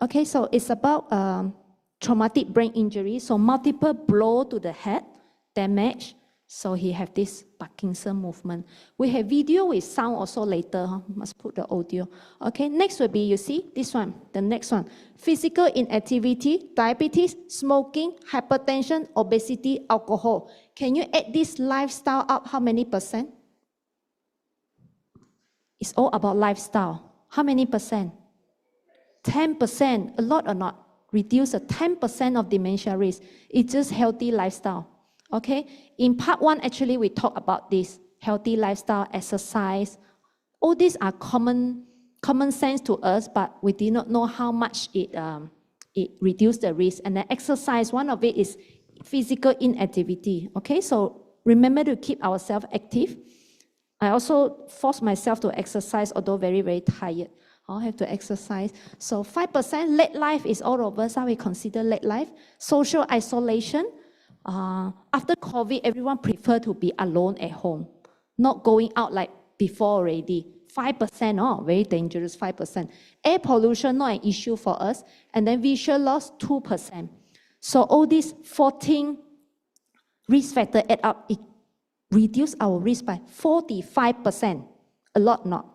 [SPEAKER 3] Okay, so it's about traumatic brain injury. So multiple blow to the head, damage. So he have this Parkinson movement. We have video with sound also later. Must put the audio. Okay, next will be, you see, this one, the next one. Physical inactivity, diabetes, smoking, hypertension, obesity, alcohol. Can you add this lifestyle up? How many percent? It's all about lifestyle. How many percent? 10%, a lot or not? Reduce a 10% of dementia risk. It's just healthy lifestyle. Okay? In part 1, actually, we talk about this. Healthy lifestyle, exercise. All these are common sense to us, but we did not know how much it reduced the risk. And the exercise, one of it is physical inactivity. Okay? So remember to keep ourselves active. I also force myself to exercise, although very, very tired. I have to exercise. So 5% late life is all over. So we consider late life. Social isolation. After COVID, everyone prefer to be alone at home, not going out like before already. 5%, very dangerous, 5%. Air pollution, not an issue for us. And then visual loss, 2%. So all these 14 risk factors add up, it reduce our risk by 45%. A lot, not?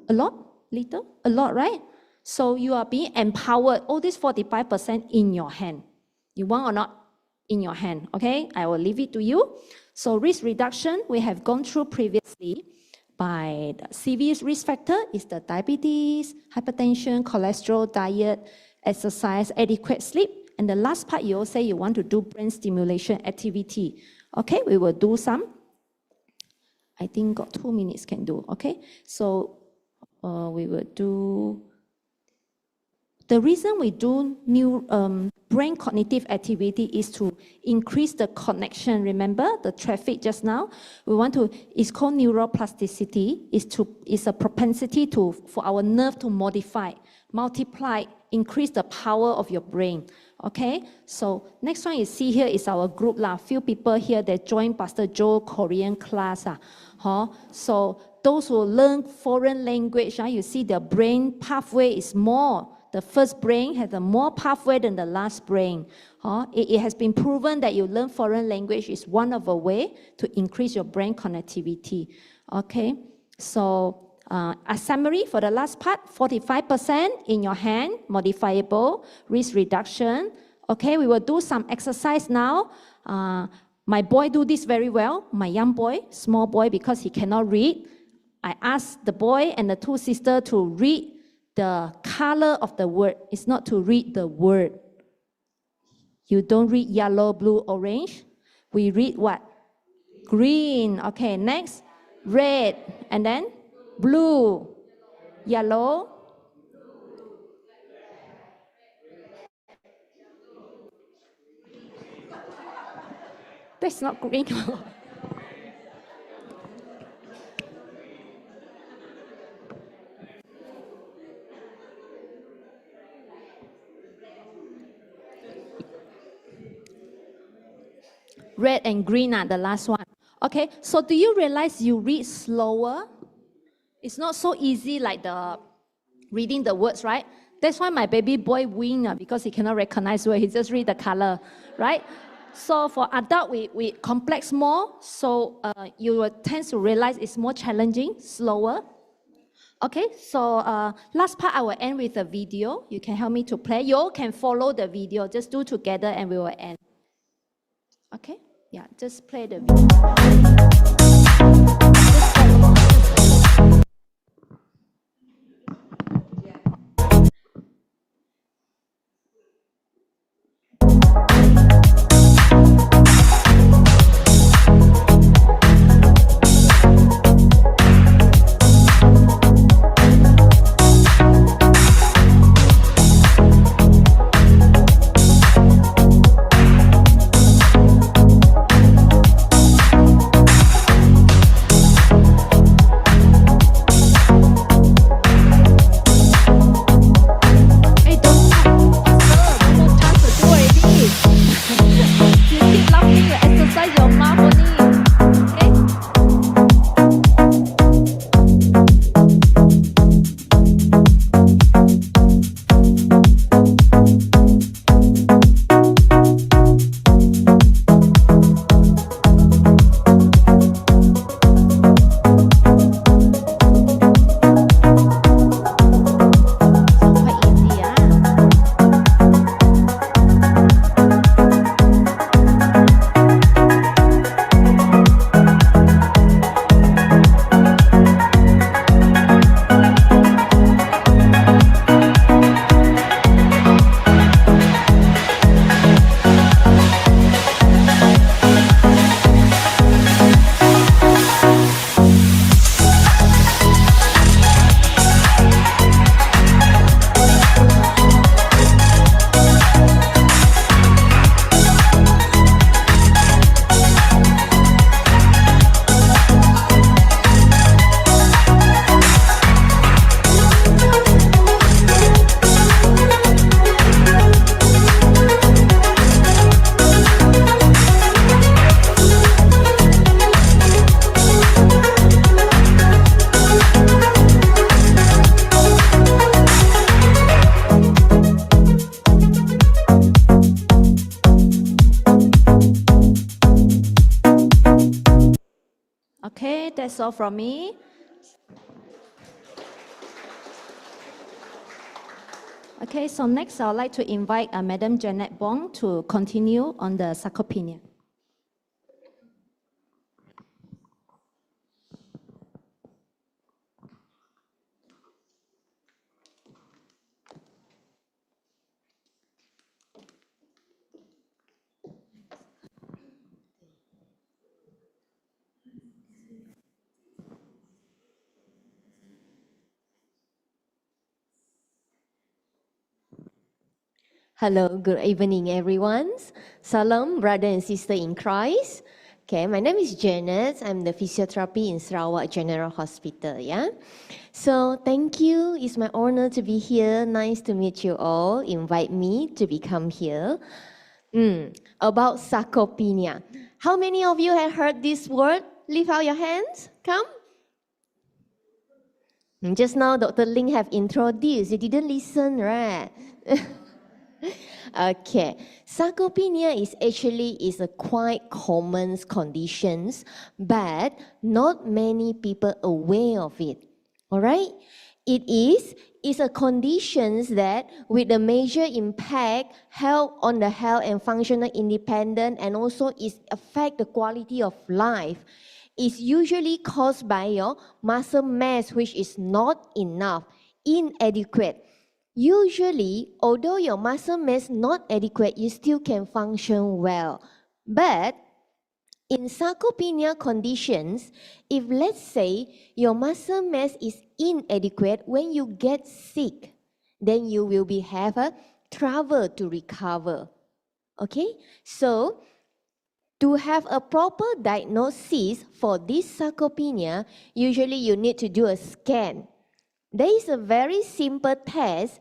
[SPEAKER 3] A lot? Little? A lot, right? So you are being empowered. All this 45% in your hand. You want or not? In your hand, okay? I will leave it to you. So risk reduction, we have gone through previously by the serious risk factor is the diabetes, hypertension, cholesterol, diet, exercise, adequate sleep. And the last part, you all say you want to do brain stimulation activity. Okay, we will do some. I think got 2 minutes can do, okay? So we will do, the reason we do new brain cognitive activity is to increase the connection. Remember the traffic just now? We want to, it's called neuroplasticity. It's a propensity for our nerve to modify, multiply, increase the power of your brain. Okay, so next one you see here is our group lah. Few people here that joined Pastor Joe Korean class. So those who learn foreign language, you see the brain pathway is more. The first brain has a more pathway than the last brain. It has been proven that you learn foreign language is one of a way to increase your brain connectivity. Okay, so a summary for the last part, 45% in your hand, modifiable, risk reduction. Okay, we will do some exercise now. My boy do this very well, my young boy, small boy, because he cannot read. I asked the boy and the 2 sisters to read the color of the word. It's not to read the word. You don't read yellow, blue, orange. We read what? Green. Okay, next, red, and then blue, yellow, that's not green. Red and green are the last one. Okay, so do you realize you read slower? It's not so easy like the reading the words, right? That's why my baby boy win, because he cannot recognize where he just read the color, right? So for adult, we complex more, so you will tend to realize it's more challenging, slower. Okay, so last part I will end with a video. You can help me to play. You all can follow the video. Just do together and we will end. Okay, yeah, just play the video. that's all from me. Okay, so next I'd like to invite Madam Janet Bong to continue on the sarcopenia.
[SPEAKER 4] Hello, good evening, everyone. Salam, brother and sister in Christ. Okay, my name is Janet. I'm the physiotherapy in Sarawak General Hospital. Yeah. So thank you. It's my honor to be here. Nice to meet you all. Invite me to become here. About sarcopenia. How many of you have heard this word? Lift out your hands. Come. Just now, Dr. Ling have introduced. You didn't listen, right? Okay, sarcopenia is a quite common condition, but not many people aware of it. All right, it's a condition that with a major impact help on the health and functional independence, and also it affect the quality of life. It's usually caused by your muscle mass, which is not enough, inadequate. Usually, although your muscle mass not adequate, you still can function well. But in sarcopenia conditions, if let's say your muscle mass is inadequate, when you get sick, then you will have a trouble to recover. Okay, so to have a proper diagnosis for this sarcopenia, usually you need to do a scan. There is a very simple test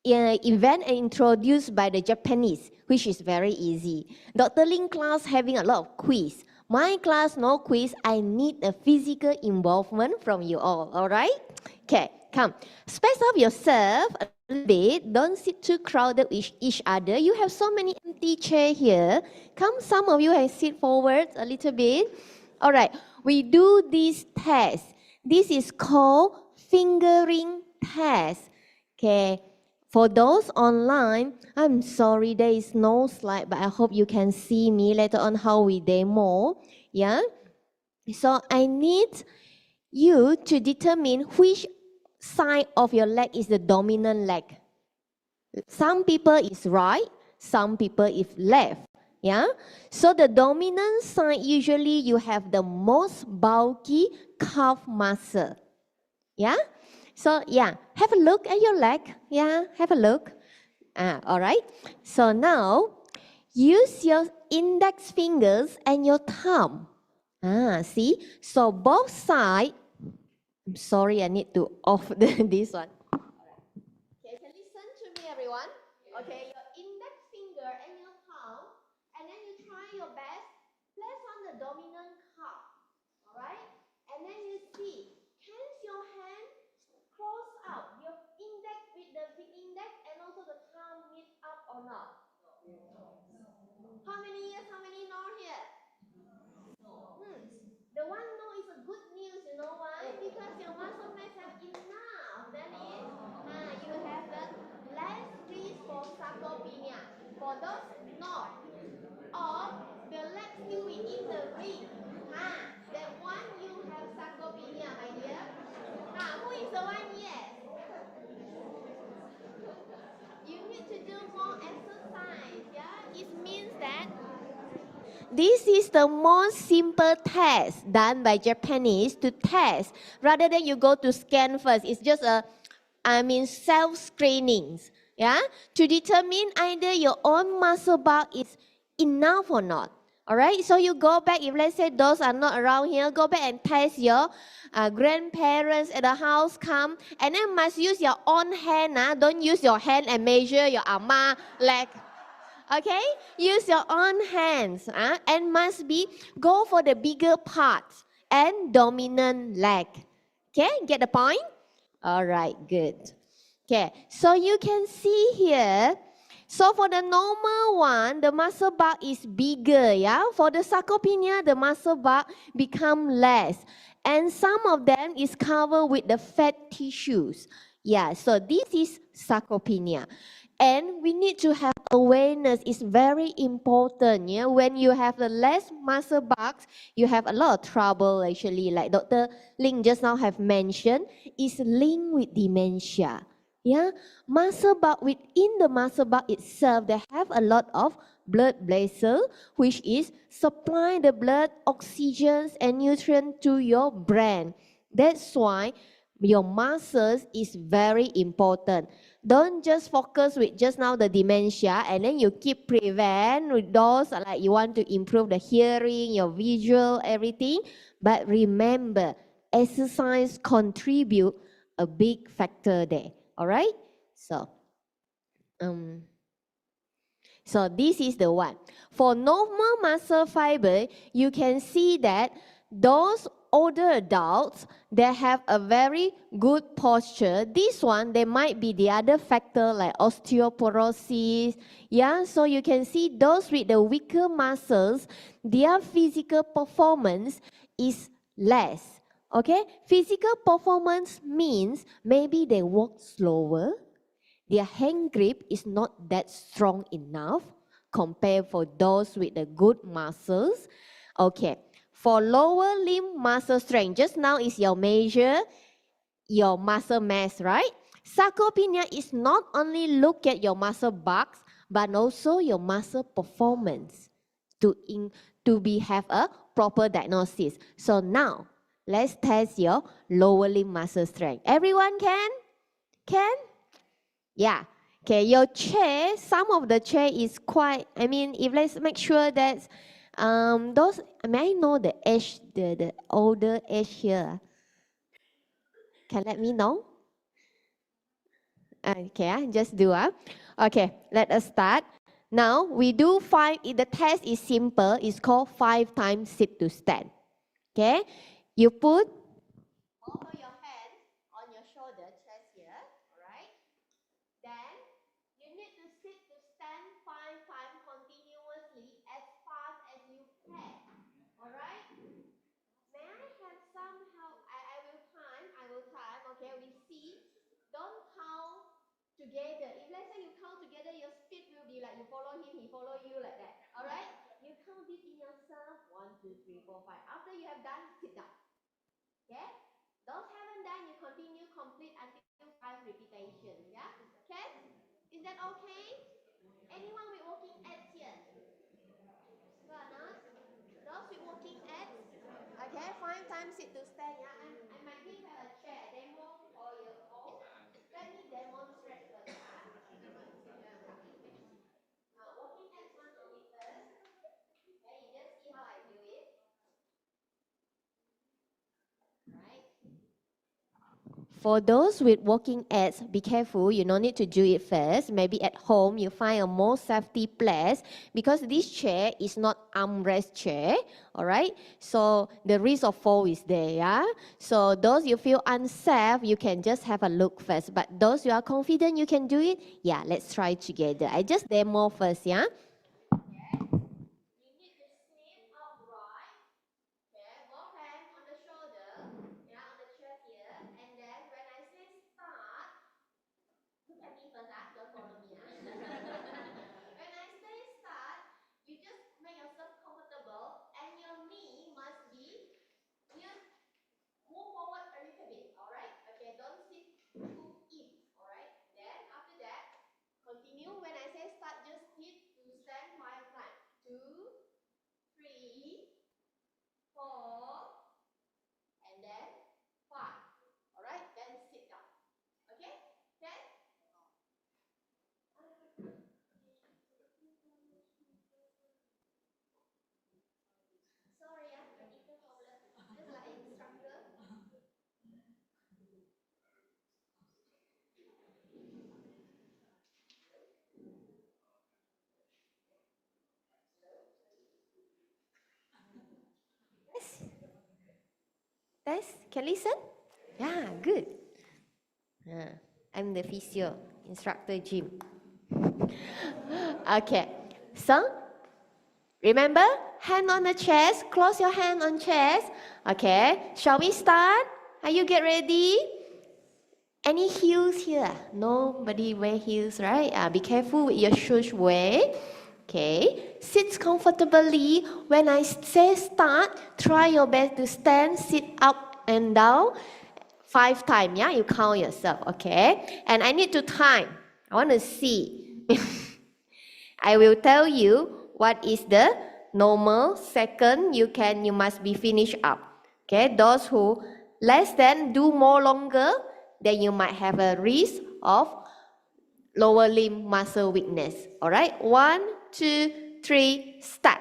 [SPEAKER 4] invented and introduced by the Japanese, which is very easy. Dr. Ling class having a lot of quiz. My class, no quiz. I need a physical involvement from you all right? Okay, come. Space up yourself a little bit. Don't sit too crowded with each other. You have so many empty chairs here. Come, some of you have sit forward a little bit. All right, we do this test. This is called fingering test. Okay, for those online, I'm sorry there is no slide, but I hope you can see me later on how we demo. Yeah, so I need you to determine which side of your leg is the dominant leg. Some people is right, some people is left. Yeah, so the dominant side usually you have the most bulky calf muscle. Yeah, so yeah, have a look at your leg. Yeah, have a look. All right. So now use your index fingers and your thumb. See? So both sides. I'm sorry, I need to off this one. Okay, so listen to me, everyone. Okay, your index finger and your thumb, and then you try your best. Place on the dominant calf. All right, and then you see. Hands your hand cross out. Your index with the big index and also the thumb meet up or not? How many yes? How many no here? The one no is a good news. You know why? Because your muscle mass have enough. That is, you have the less risk for sarcopenia. For those no, or the leg still within the ring. That one you have sarcopenia, my dear. Who is the one yes? You need to do more exercise, yeah? It means that this is the most simple test done by Japanese to test. Rather than you go to scan first, it's just self-screenings, yeah? To determine either your own muscle bulk is enough or not. All right, so you go back, if let's say those are not around here, go back and test your grandparents at the house come, and then must use your own hand, don't use your hand and measure your ama leg. Okay, use your own hands and must be go for the bigger parts and dominant leg. Okay, get the point? All right, good. Okay, so you can see here, So for the normal one, the muscle bulk is bigger, yeah? For the sarcopenia, the muscle bulk become less. And some of them is covered with the fat tissues. Yeah, so this is sarcopenia. And we need to have awareness. It's very important. Yeah, when you have the less muscle bulk, you have a lot of trouble actually. Like Dr. Ling just now have mentioned, is linked with dementia. Yeah, muscle bulk, within the muscle bulk itself, they have a lot of blood vessel, which is supply the blood, oxygen and nutrient to your brain. That's why your muscles is very important. Don't just focus with just now the dementia and then you keep prevent with those like you want to improve the hearing, your visual, everything. But remember, exercise contribute a big factor there. All right? So this is the one. For normal muscle fiber, you can see that those older adults, they have a very good posture. This one, there might be the other factor like osteoporosis. Yeah, so you can see those with the weaker muscles, their physical performance is less. Okay, physical performance means maybe they walk slower, their hand grip is not that strong enough compared for those with the good muscles. Okay, for lower limb muscle strength, just now is your measure, your muscle mass, right? Sarcopenia is not only look at your muscle bulk, but also your muscle performance to have a proper diagnosis. So now, let's test your lower limb muscle strength. Everyone can? Can? Yeah. Okay, your chair, some of the chair is quite, if let's make sure that those, may I know the age, the older age here? Can let me know? Okay, just do. Okay, let us start. Now, we do 5, the test is simple, it's called 5 times sit to stand. Okay, you put both of your hands on your shoulder, chest here, all right? Then, you need to sit to stand 5 times continuously as fast as you can, all right? May I have some help? I will time, okay, we see. Don't count together. If let's say you count together, your speed will be like you follow him, he follow you like that. All right? You count it in yourself. 1, 2, 3, 4, 5. After you have done, sit down. Okay? Those haven't done, you continue complete until 5 repetitions. Yeah? Okay? Is that okay? Anyone with walking abs here? Go on, those with walking abs? Okay, 5 times sit to stand. Yeah? I might give her a chair demo for you all. Let me demonstrate first. Walking abs want to do it first. Okay, you just see how I do it. Right? For those with walking abs, be careful. You don't need to do it first. Maybe at home you find a more safety place because this chair is not armrest chair. All right. So the risk of fall is there. Yeah. So those you feel unsafe, you can just have a look first. But those you are confident you can do it, yeah, let's try together. I just demo first. Yeah. Don't follow me. When I say start, you just make yourself comfortable and your knee must be, you move forward a little bit, alright? Okay, don't sit too in, alright? Then after that, continue. When I say start, just sit to stand 5 times. 2, 3, 4, and then 5. Alright, then sit down. Okay? Okay? Sorry, technical problem. Just like instructor. Yes. Test. Can listen? Yeah, good. I'm the physio instructor, Jim. Okay, so remember, hand on the chest, close your hand on chest. Okay, shall we start? Are you get ready? Any heels here? Nobody wear heels, right? Be careful with your shoes wear. Okay, sit comfortably. When I say start, try your best to stand, sit up and down 5 times, yeah? You count yourself, okay? And I need to time. I want to see. I will tell you what is the normal second you must be finished up. Okay, those who less than do more longer, then you might have a risk of lower limb muscle weakness. All right, 1, 2, 3, start.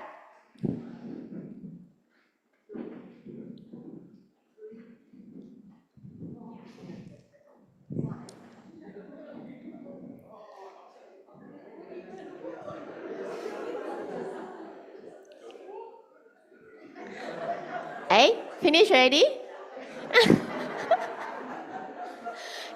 [SPEAKER 4] Hey, finish already?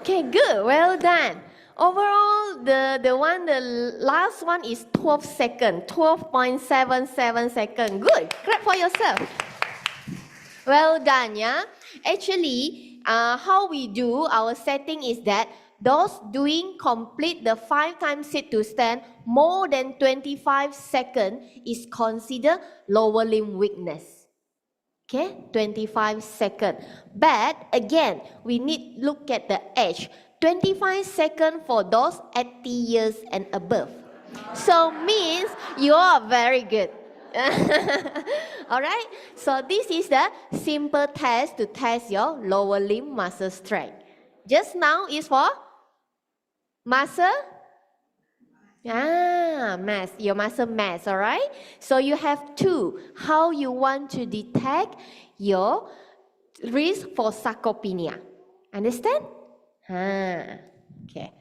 [SPEAKER 4] Okay, good. Well done. Overall, the last one is 12 seconds, 12.77 seconds. Good. Clap for yourself. Well done, yeah. Actually, how we do our setting is that those doing complete the 5 times sit to stand more than 25 seconds is considered lower limb weakness. Okay, 25 seconds. But again, we need look at the age. 25 seconds for those 80 years and above. So means you are very good. Alright, so this is the simple test to test your lower limb muscle strength. Just now is for muscle mass, your muscle mass, all right? So you have 2, how you want to detect your risk for sarcopenia. Understand? Okay.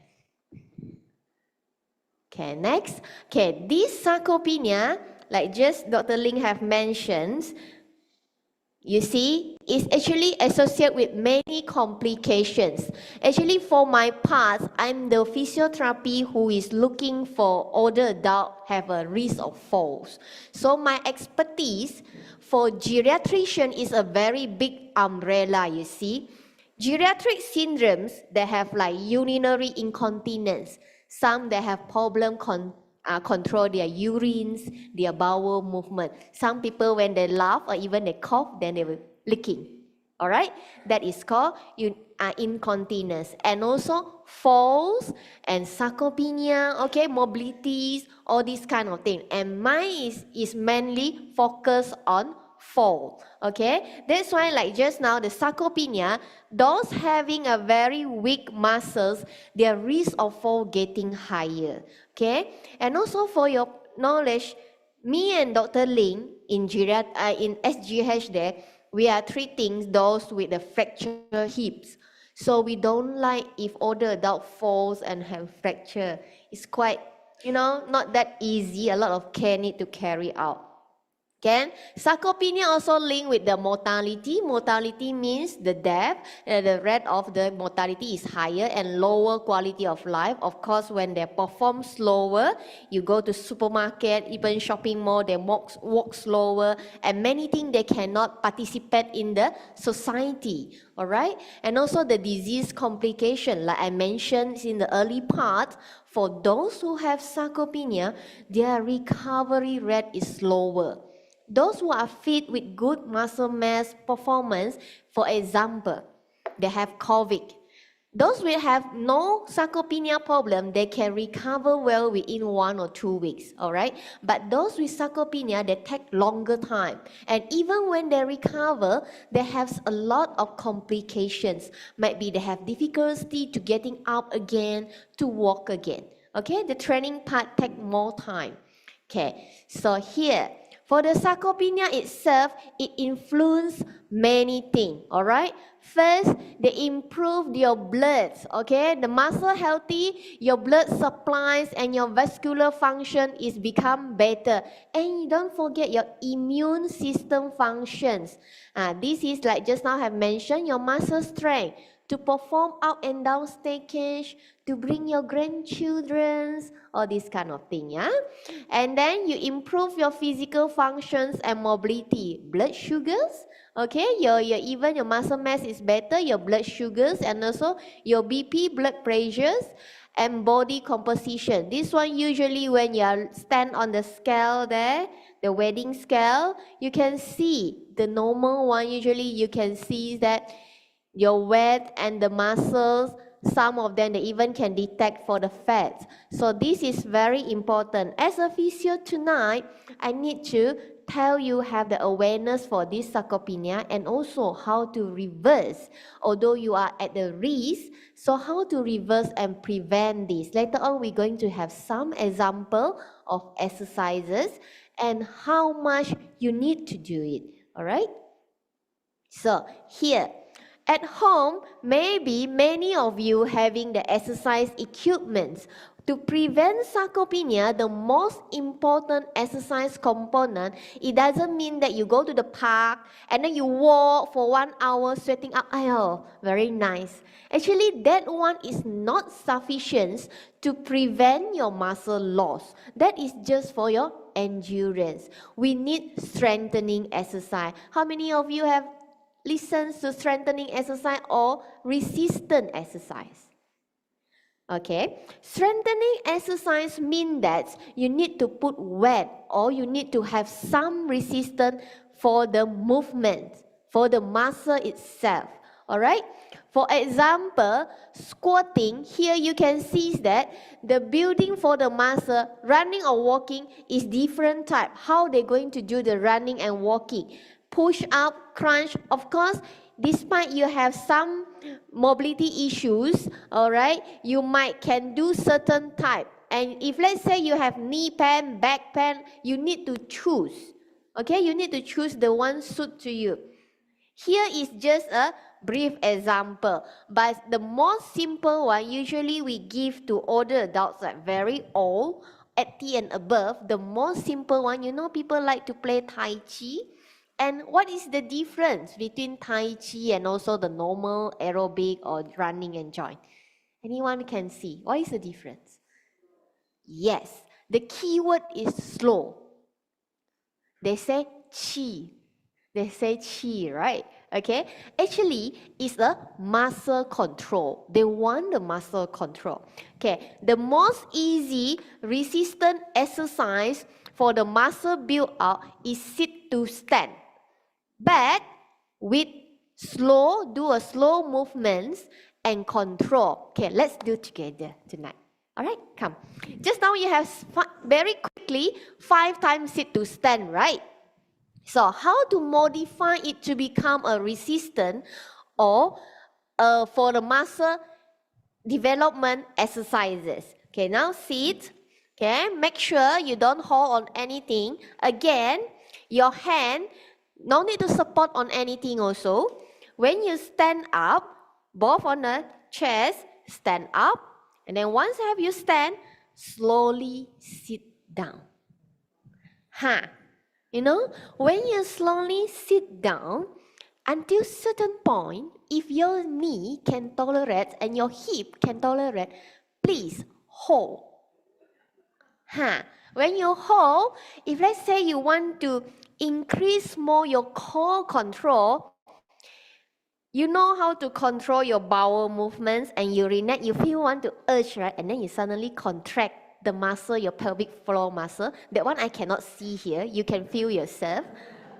[SPEAKER 4] Okay, next. Okay, this sarcopenia, like just Dr. Ling have mentioned, you see, it's actually associated with many complications. Actually, for my part, I'm the physiotherapy who is looking for older adults have a risk of falls. So my expertise for geriatrician is a very big umbrella, you see. Geriatric syndromes, they have like urinary incontinence. Some they have problem control their urines, their bowel movement. Some people when they laugh or even they cough, then they will licking. All right, that is called incontinence. And also falls and sarcopenia, okay, mobilities, all these kind of things. And mine is mainly focused on fall. Okay, that's why like just now the sarcopenia, those having a very weak muscles, their risk of fall getting higher. Okay, and also for your knowledge, me and Dr. Ling in SGH there, we are treating those with the fractured hips. So we don't like if older adult falls and have fracture. It's quite, not that easy. A lot of care need to carry out. Okay? Sarcopenia also linked with the mortality. Mortality means the death. The rate of the mortality is higher and lower quality of life. Of course, when they perform slower, you go to supermarket, even shopping mall, they walk slower, and many things they cannot participate in the society. All right? And also the disease complication, like I mentioned in the early part, for those who have sarcopenia, their recovery rate is slower. Those who are fit with good muscle mass performance, for example, they have COVID. Those who have no sarcopenia problem, they can recover well within 1 or 2 weeks, all right? But those with sarcopenia, they take longer time. And even when they recover, they have a lot of complications. Might be they have difficulty to getting up again, to walk again, okay? The training part take more time. Okay, so here, for the sarcopenia itself, it influences many things, all right? First, they improve your blood, okay? The muscle healthy, your blood supplies and your vascular function is become better. And you don't forget your immune system functions. This is like just now I have mentioned, your muscle strength. to perform up and down staircase, to bring your grandchildren, all this kind of thing, yeah? And then you improve your physical functions and mobility, blood sugars, okay? Even your muscle mass is better, your blood sugars, and also your BP, blood pressures, and body composition. This one usually when you stand on the scale there, the wedding scale, you can see the normal one. Usually you can see that your weight and the muscles, some of them they even can detect for the fats. So this is very important. As a physio tonight, I need to tell you have the awareness for this sarcopenia and also how to reverse, although you are at the risk, so how to reverse and prevent this. Later on, we're going to have some example of exercises and how much you need to do it, all right? So here, at home, maybe many of you having the exercise equipment. To prevent sarcopenia, the most important exercise component, it doesn't mean that you go to the park and then you walk for 1 hour sweating up. Oh, very nice. Actually, that one is not sufficient to prevent your muscle loss. That is just for your endurance. We need strengthening exercise. How many of you have listened to strengthening exercise or resistant exercise? Okay, strengthening exercise means that you need to put weight or you need to have some resistance for the movement, for the muscle itself. All right. For example, squatting, here you can see that the building for the muscle, running or walking is different type. How they're going to do the running and walking. Push up, crunch, of course, despite you have some mobility issues, all right, you can do certain type. And if let's say you have knee pain, back pain, you need to choose. Okay, you need to choose the one suit to you. Here is just a brief example, but the most simple one usually we give to older adults like very old, 80 and above. The most simple one, you know, people like to play Tai Chi. And what is the difference between Tai Chi and also the normal aerobic or running and joint? Anyone can see. What is the difference? Yes, the keyword is slow. They say chi. They say chi, right? Okay. Actually, it's a muscle control. They want the muscle control. Okay. The most easy resistant exercise for the muscle build up is sit to stand. But with do a slow movements and control. Okay, let's do together tonight. All right, come. Just now you have very quickly 5 times sit to stand, right? So how to modify it to become a resistant or for the muscle development exercises. Okay, now sit. Okay, make sure you don't hold on anything. Again, your hand no need to support on anything also. When you stand up, both on the chest, stand up. And then once have you stand, slowly sit down. You know, when you slowly sit down, until certain point, if your knee can tolerate and your hip can tolerate, please hold. When you hold, if let's say you want to increase more your core control, you know how to control your bowel movements and urinate, you feel want to urge, right? And then you suddenly contract the muscle, your pelvic floor muscle. That one I cannot see here. You can feel yourself.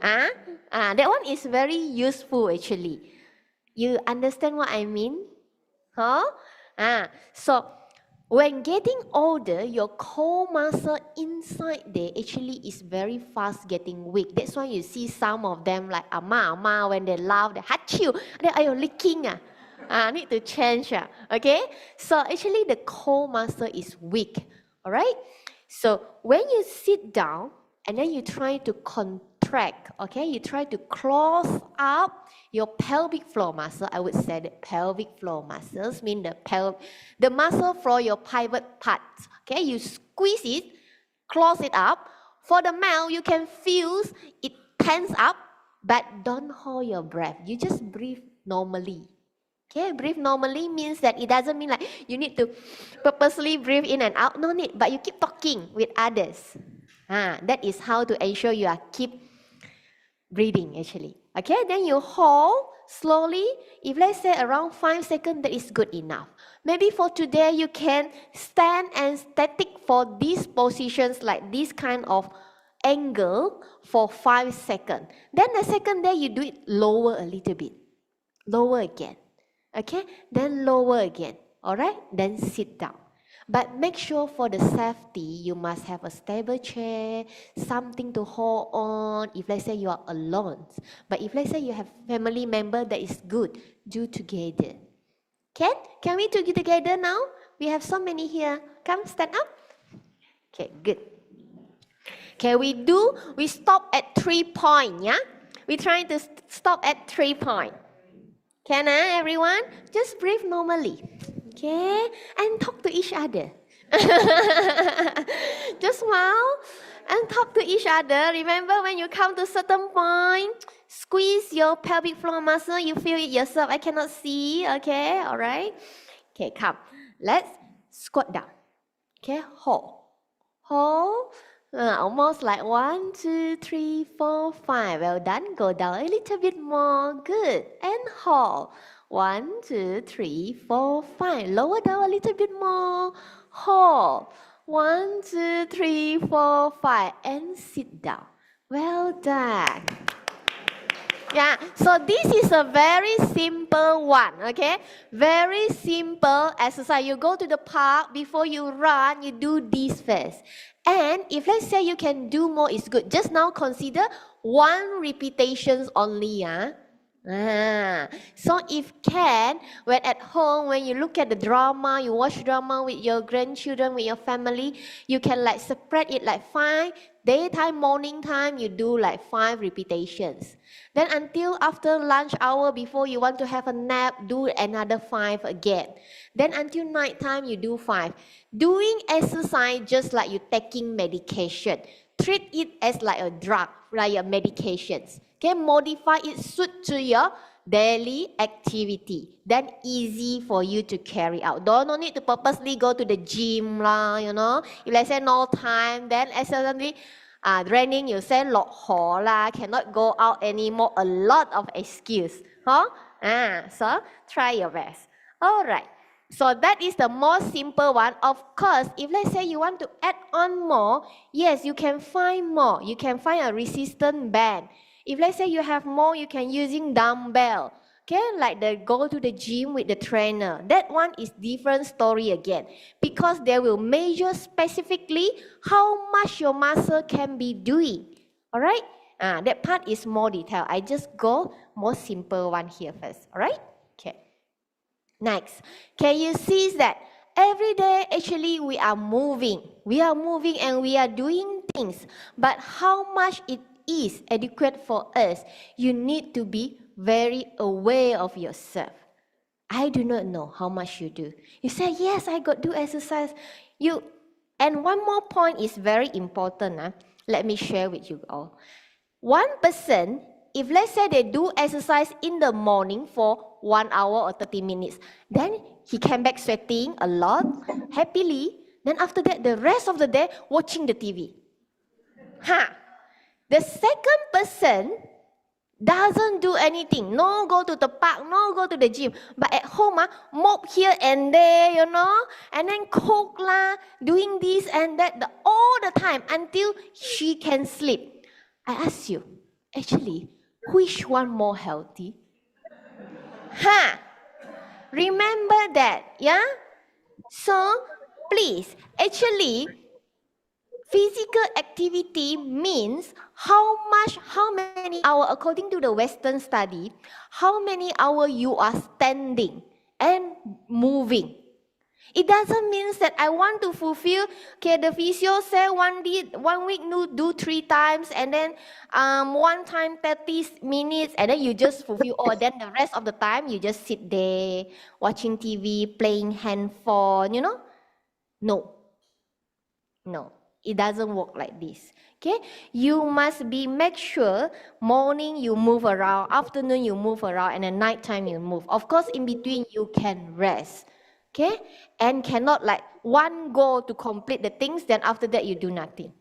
[SPEAKER 4] That one is very useful actually. You understand what I mean? So when getting older, your core muscle inside there actually is very fast getting weak. That's why you see some of them like ama, when they laugh, they hachu, they are licking. Need to change. Okay? So actually the core muscle is weak. All right? So when you sit down and then you try to contract, okay? You try to close up your pelvic floor muscle. I would say the pelvic floor muscles mean the muscle for your pivot part. Okay, you squeeze it, close it up. For the mouth, you can feel it tense up, but don't hold your breath. You just breathe normally. Okay, breathe normally means that it doesn't mean like you need to purposely breathe in and out. No need, but you keep talking with others. That is how to ensure you are keep breathing actually. Okay, then you hold slowly. If let's say around 5 seconds, that is good enough. Maybe for today, you can stand and static for these positions like this kind of angle for 5 seconds. Then the second day, you do it lower a little bit. Lower again. Okay, then lower again. All right, then sit down. But make sure for the safety, you must have a stable chair, something to hold on if let's say you are alone. But if let's say you have family member, that is good. Do together. Can we do it together now? We have so many here. Come, stand up. Okay, good. Okay, we stop at 3 points, yeah? We're trying to stop at 3 points. Can everyone? Just breathe normally. Okay, and talk to each other. Just smile and talk to each other. Remember when you come to certain point, squeeze your pelvic floor muscle. You feel it yourself. I cannot see. Okay, all right. Okay, come. Let's squat down. Okay, hold. Hold. Almost like 1, 2, 3, 4, 5. Well done. Go down a little bit more. Good. And hold. 1, 2, 3, 4, 5. Lower down a little bit more. Hold. 1, 2, 3, 4, 5. And sit down. Well done. Yeah, so this is a very simple one, okay? Very simple exercise. You go to the park, before you run, you do this first. And if let's say you can do more, it's good. Just now consider 1 repetitions only, So if can, when at home, when you look at the drama, you watch drama with your grandchildren, with your family, you can like spread it like 5, daytime, morning time, you do like 5 repetitions. Then until after lunch hour, before you want to have a nap, do another 5 again. Then until night time, you do 5. Doing exercise just like you taking medication. Treat it as like a drug, like your medications. Okay, modify it suit to your daily activity. Then easy for you to carry out. Don't need to purposely go to the gym lah, you know. If let's say no time, then suddenly raining, you say lot ho lah, cannot go out anymore. A lot of excuse, huh? So try your best. All right. So that is the most simple one. Of course, if let's say you want to add on more, yes, you can find more. You can find a resistant band. If let's say you have more, you can using dumbbell. Okay, like the go to the gym with the trainer. That one is different story again. Because they will measure specifically how much your muscle can be doing. Alright? That part is more detailed. I just go more simple one here first. Alright? Okay. Next, can you see that every day actually we are moving. We are moving and we are doing things. But how much it is adequate for us, you need to be very aware of yourself. I do not know how much you do. You say, yes, I got do exercise. And one more point is very important. Let me share with you all. One person, if let's say they do exercise in the morning for 1 hour or 30 minutes, then he came back sweating a lot, happily. Then after that, the rest of the day, watching the TV. The second person doesn't do anything. No go to the park, no go to the gym. But at home, mop here and there, you know. And then cook lah, doing this and that all the time until she can sleep. I ask you, actually, which one more healthy? Remember that, yeah? So, please, actually, physical activity means how many hours, according to the Western study, how many hours you are standing and moving. It doesn't mean that I want to fulfill, okay, the physio say 1 week do 3 times and then 1 time 30 minutes and then you just fulfill all. Then the rest of the time you just sit there watching TV, playing handphone, you know? No. It doesn't work like this. Okay, you must make sure morning you move around, afternoon you move around, and at night time you move. Of course, in between you can rest. Okay, and cannot like one go to complete the things, then after that you do nothing.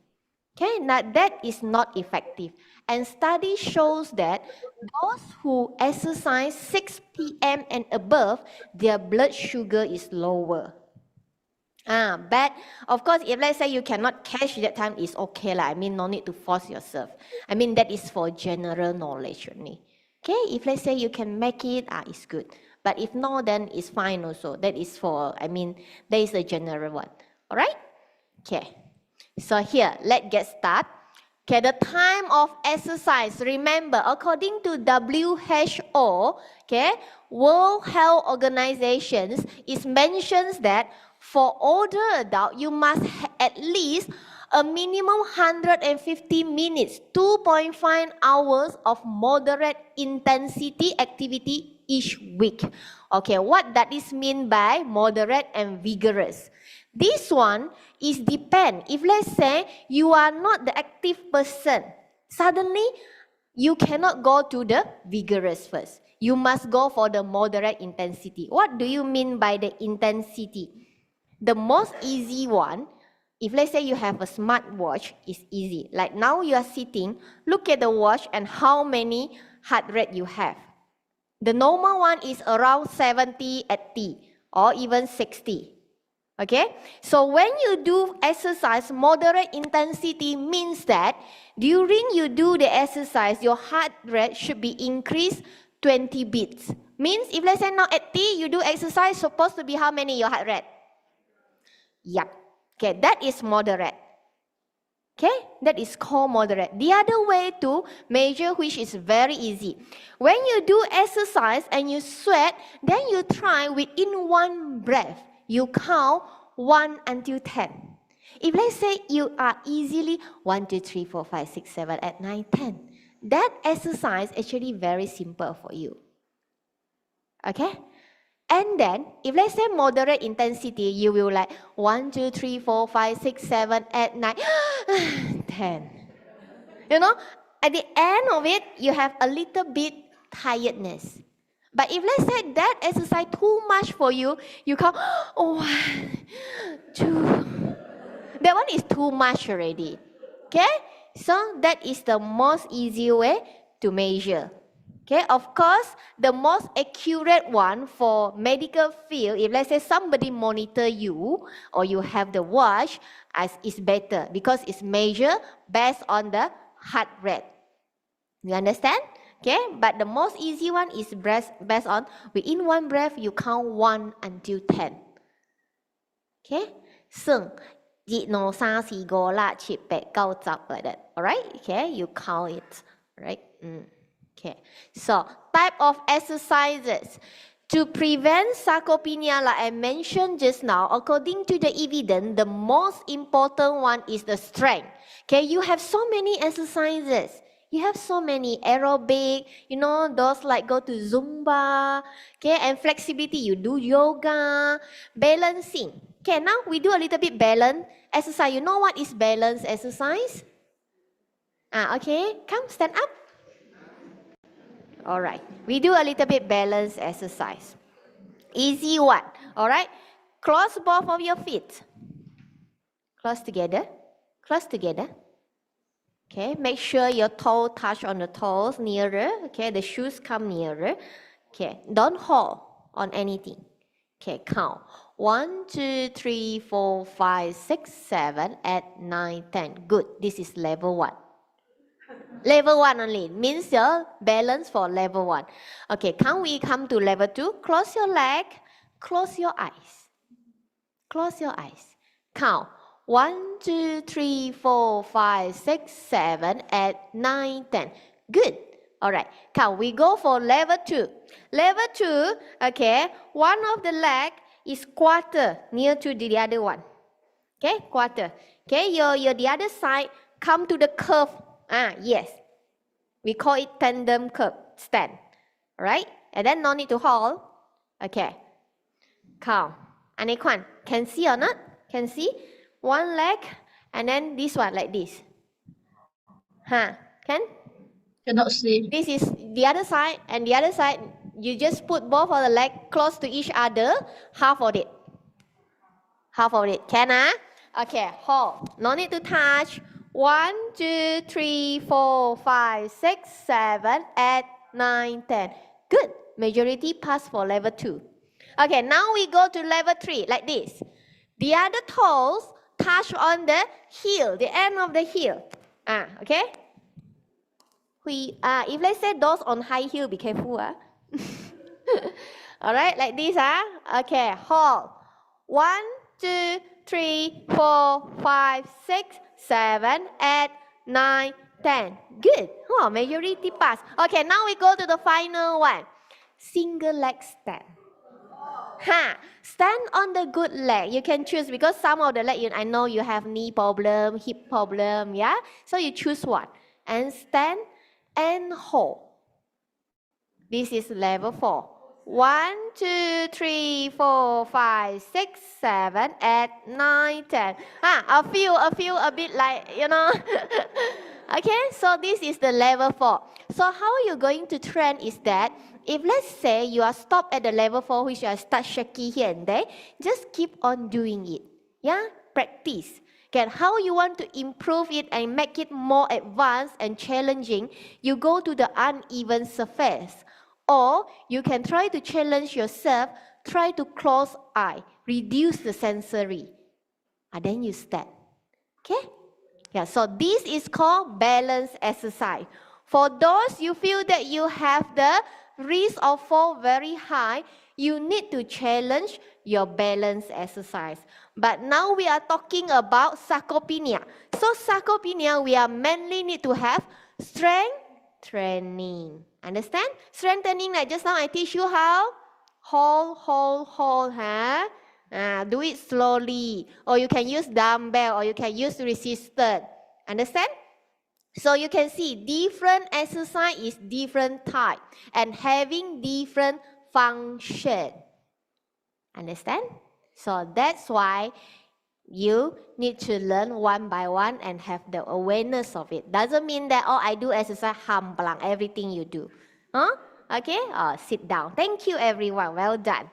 [SPEAKER 4] Okay, now that is not effective. And study shows that those who exercise 6 p.m. and above, their blood sugar is lower. But of course, if let's say you cannot catch that time, it's okay lah. I mean, no need to force yourself. I mean, that is for general knowledge only. Okay, if let's say you can make it, it's good. But if no, then it's fine also. That is for, I mean, that is the general one. All right? Okay. So here, let's get started. Okay, the time of exercise. Remember, according to WHO, okay, World Health Organization, it mentions that for older adult, you must at least a minimum 150 minutes, 2.5 hours of moderate intensity activity each week. Okay, what does this mean by moderate and vigorous? This one is depend. If let's say you are not the active person, suddenly you cannot go to the vigorous first. You must go for the moderate intensity. What do you mean by the intensity? The most easy one, if let's say you have a smartwatch, is easy. Like now you are sitting, look at the watch and how many heart rate you have. The normal one is around 70, 80, or even 60. Okay? So when you do exercise, moderate intensity means that during you do the exercise, your heart rate should be increased 20 beats. Means if let's say now 80, you do exercise, supposed to be how many your heart rate? Yep. Okay, that is moderate. Okay, that is called moderate. The other way to measure, which is very easy. When you do exercise and you sweat, then you try within one breath, you count 1 until 10. If let's say you are easily 1, 2, 3, 4, 5, 6, 7, 8, 9, 10, that exercise actually very simple for you. Okay? And then, if let's say moderate intensity, you will like 1, 2, 3, 4, 5, 6, 7, 8, 9, 10. You know, at the end of it, you have a little bit tiredness. But if let's say that exercise too much for you, you count 1, 2. That one is too much already. Okay? So that is the most easy way to measure. Okay, of course, the most accurate one for medical field, if let's say somebody monitor you or you have the watch, is better because it's measured based on the heart rate. You understand? Okay, but the most easy one is based on within one breath you count 1 until 10. Okay, so no 3, 4, 5, 6, 8, 9, 10 like that. Alright? Okay, you count it. Right? Okay, so type of exercises. To prevent sarcopenia, like I mentioned just now, according to the evidence, the most important one is the strength. Okay, you have so many exercises. You have so many aerobic, you know, those like go to Zumba. Okay, and flexibility, you do yoga, balancing. Okay, now we do a little bit balance exercise. You know what is balance exercise? Okay, come stand up. All right, we do a little bit balance exercise. Easy one. All right, cross both of your feet. Close together. Close together. Okay, make sure your toe touch on the toes nearer. Okay, the shoes come nearer. Okay, don't hold on anything. Okay, count. 1, 2, 3, 4, 5, 6, 7, 8, 9, 10. Good. This is level 1. Level 1 only, means your balance for level 1. Okay, can we come to level 2? Close your leg, close your eyes. Close your eyes. Count. 1, 2, 3, 4, 5, 6, 7, 8, 9, 10. Good. All right. Can we go for level 2? Level 2, okay, one of the leg is quarter near to the other one. Okay, quarter. Okay, your the other side come to the curve. Yes. We call it tandem curve stand. Right? And then no need to hold. Okay. Count. Anekwan, can see or not? Can see? One leg And then this one like this. Huh? Can?
[SPEAKER 5] Cannot see.
[SPEAKER 4] This is the other side, and the other side, you just put both of the leg close to each other, half of it. Half of it. Can ah? Okay, hold. No need to touch. 1, 2, 3, 4, 5, 6, 7, 8, 9, 10. Good. Majority pass for level 2. Okay, now we go to level 3, like this. The other toes touch on the heel, the end of the heel. Okay? If let's say those on high heel, be careful. Alright, like this. Okay, hold. 1, 2, 3, 4, 5, 6, 7, 8, 9, 10. Good. Oh, majority pass. Okay, now we go to the final one. Single leg stand. Stand on the good leg. You can choose because some of the leg, I know you have knee problem, hip problem, yeah? So you choose one. And stand and hold. This is level 4. 1, 2, 3, 4, 5, 6, 7, 8, 9, 10. A few a bit like, Okay, so this is the level 4. So how you're going to train is that, if let's say you are stopped at the level 4, which you are start shaky here and there, just keep on doing it. Yeah, practice. Okay, how you want to improve it and make it more advanced and challenging, you go to the uneven surface. Or you can try to challenge yourself, try to close eye, reduce the sensory. And then you step. Okay? Yeah, so this is called balance exercise. For those you feel that you have the risk of fall very high, you need to challenge your balance exercise. But now we are talking about sarcopenia. So sarcopenia, we are mainly need to have strength training. Understand? Strength training, like just now I teach you how. Hold, do it slowly. Or you can use dumbbell, or you can use resistance. Understand? So you can see different exercise is different type and having different function. Understand? So that's why you need to learn one by one and have the awareness of it. Doesn't mean that, I do exercise, hamplang, everything you do. Okay? Sit down. Thank you, everyone. Well done.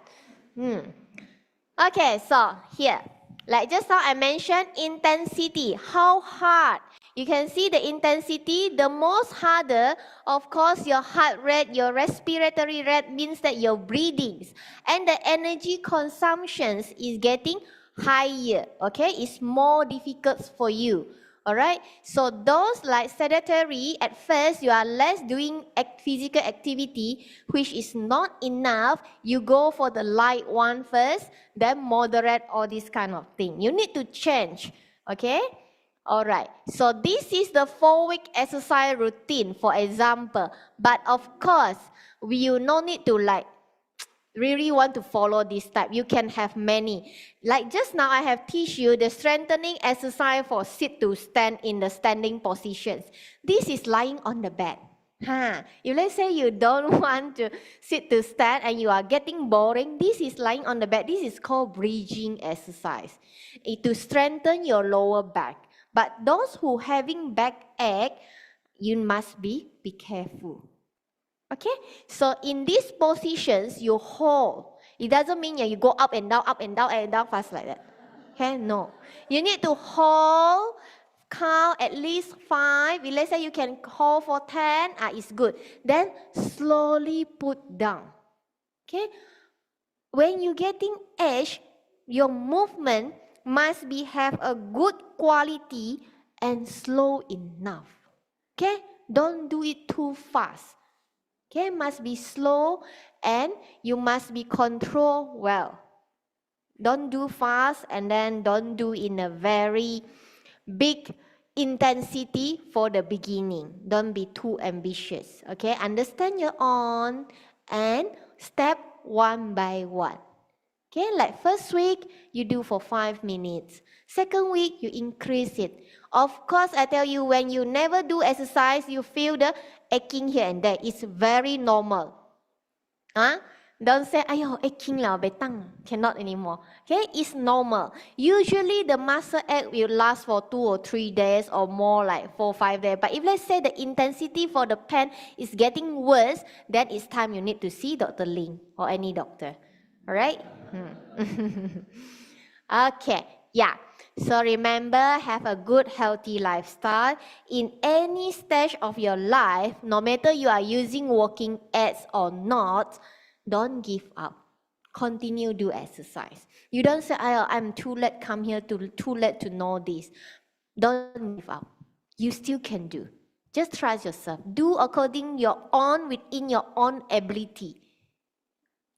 [SPEAKER 4] Okay, so here. Like just now I mentioned intensity. How hard? You can see the intensity. The most harder, of course, your heart rate, your respiratory rate means that your breathings and the energy consumptions is getting higher. Okay, it's more difficult for you. Alright, so those like sedentary, at first you are less doing physical activity, which is not enough. You go for the light one first, then moderate, all this kind of thing. You need to change, okay? Alright, so this is the 4-week exercise routine, for example. But of course, you no need to really want to follow this type. You can have many. Like just now I have teach you the strengthening exercise for sit to stand in the standing positions. This is lying on the bed. If let's say you don't want to sit to stand and you are getting boring, this is lying on the bed. This is called bridging exercise. To strengthen your lower back. But those who having backache, you must be careful. Okay, so in these positions, you hold. It doesn't mean you go up and down, up and down, and down fast like that. Okay, no. You need to hold, count at least 5. If let's say you can hold for 10, it's good. Then slowly put down. Okay, when you're getting age, your movement must have a good quality and slow enough. Okay, don't do it too fast. Okay, must be slow and you must be controlled well. Don't do fast and then don't do in a very big intensity for the beginning. Don't be too ambitious. Okay, understand your own and step one by one. Okay, like first week, you do for 5 minutes. Second week, you increase it. Of course, I tell you, when you never do exercise, you feel the aching here and there. It's very normal. Don't say, "Ayo, aching lah, betang." Cannot anymore. Okay, it's normal. Usually the muscle ache will last for 2 or 3 days or more, like 4 or 5 days. But if let's say the intensity for the pain is getting worse, then it's time you need to see Dr. Ling or any doctor. All right? Okay, yeah. So remember, have a good, healthy lifestyle. In any stage of your life, no matter you are using walking aids or not, don't give up. Continue do exercise. You don't say, "Oh, I'm too late come here, too late to know this." Don't give up. You still can do. Just trust yourself. Do according within your own ability.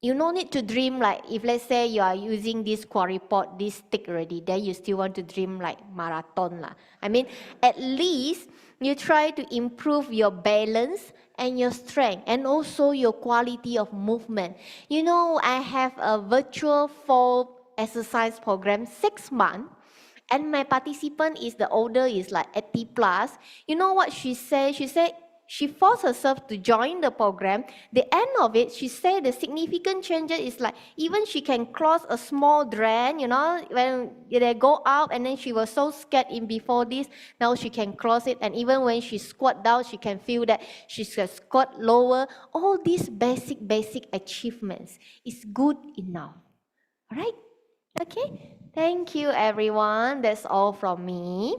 [SPEAKER 4] You no need to dream like, if let's say you are using this quarry pot, this stick already, then you still want to dream like marathon lah. I mean, at least you try to improve your balance and your strength and also your quality of movement. You know, I have a virtual fall exercise program, 6 months. And my participant is the older, is like 80 plus. You know what she said? She said she forced herself to join the program. The end of it, she said the significant changes is like even she can cross a small drain, you know, when they go out, and then she was so scared in before this. Now she can cross it, and even when she squat down, she can feel that she can squat lower. All these basic achievements is good enough. All right? Okay? Thank you, everyone. That's all from me.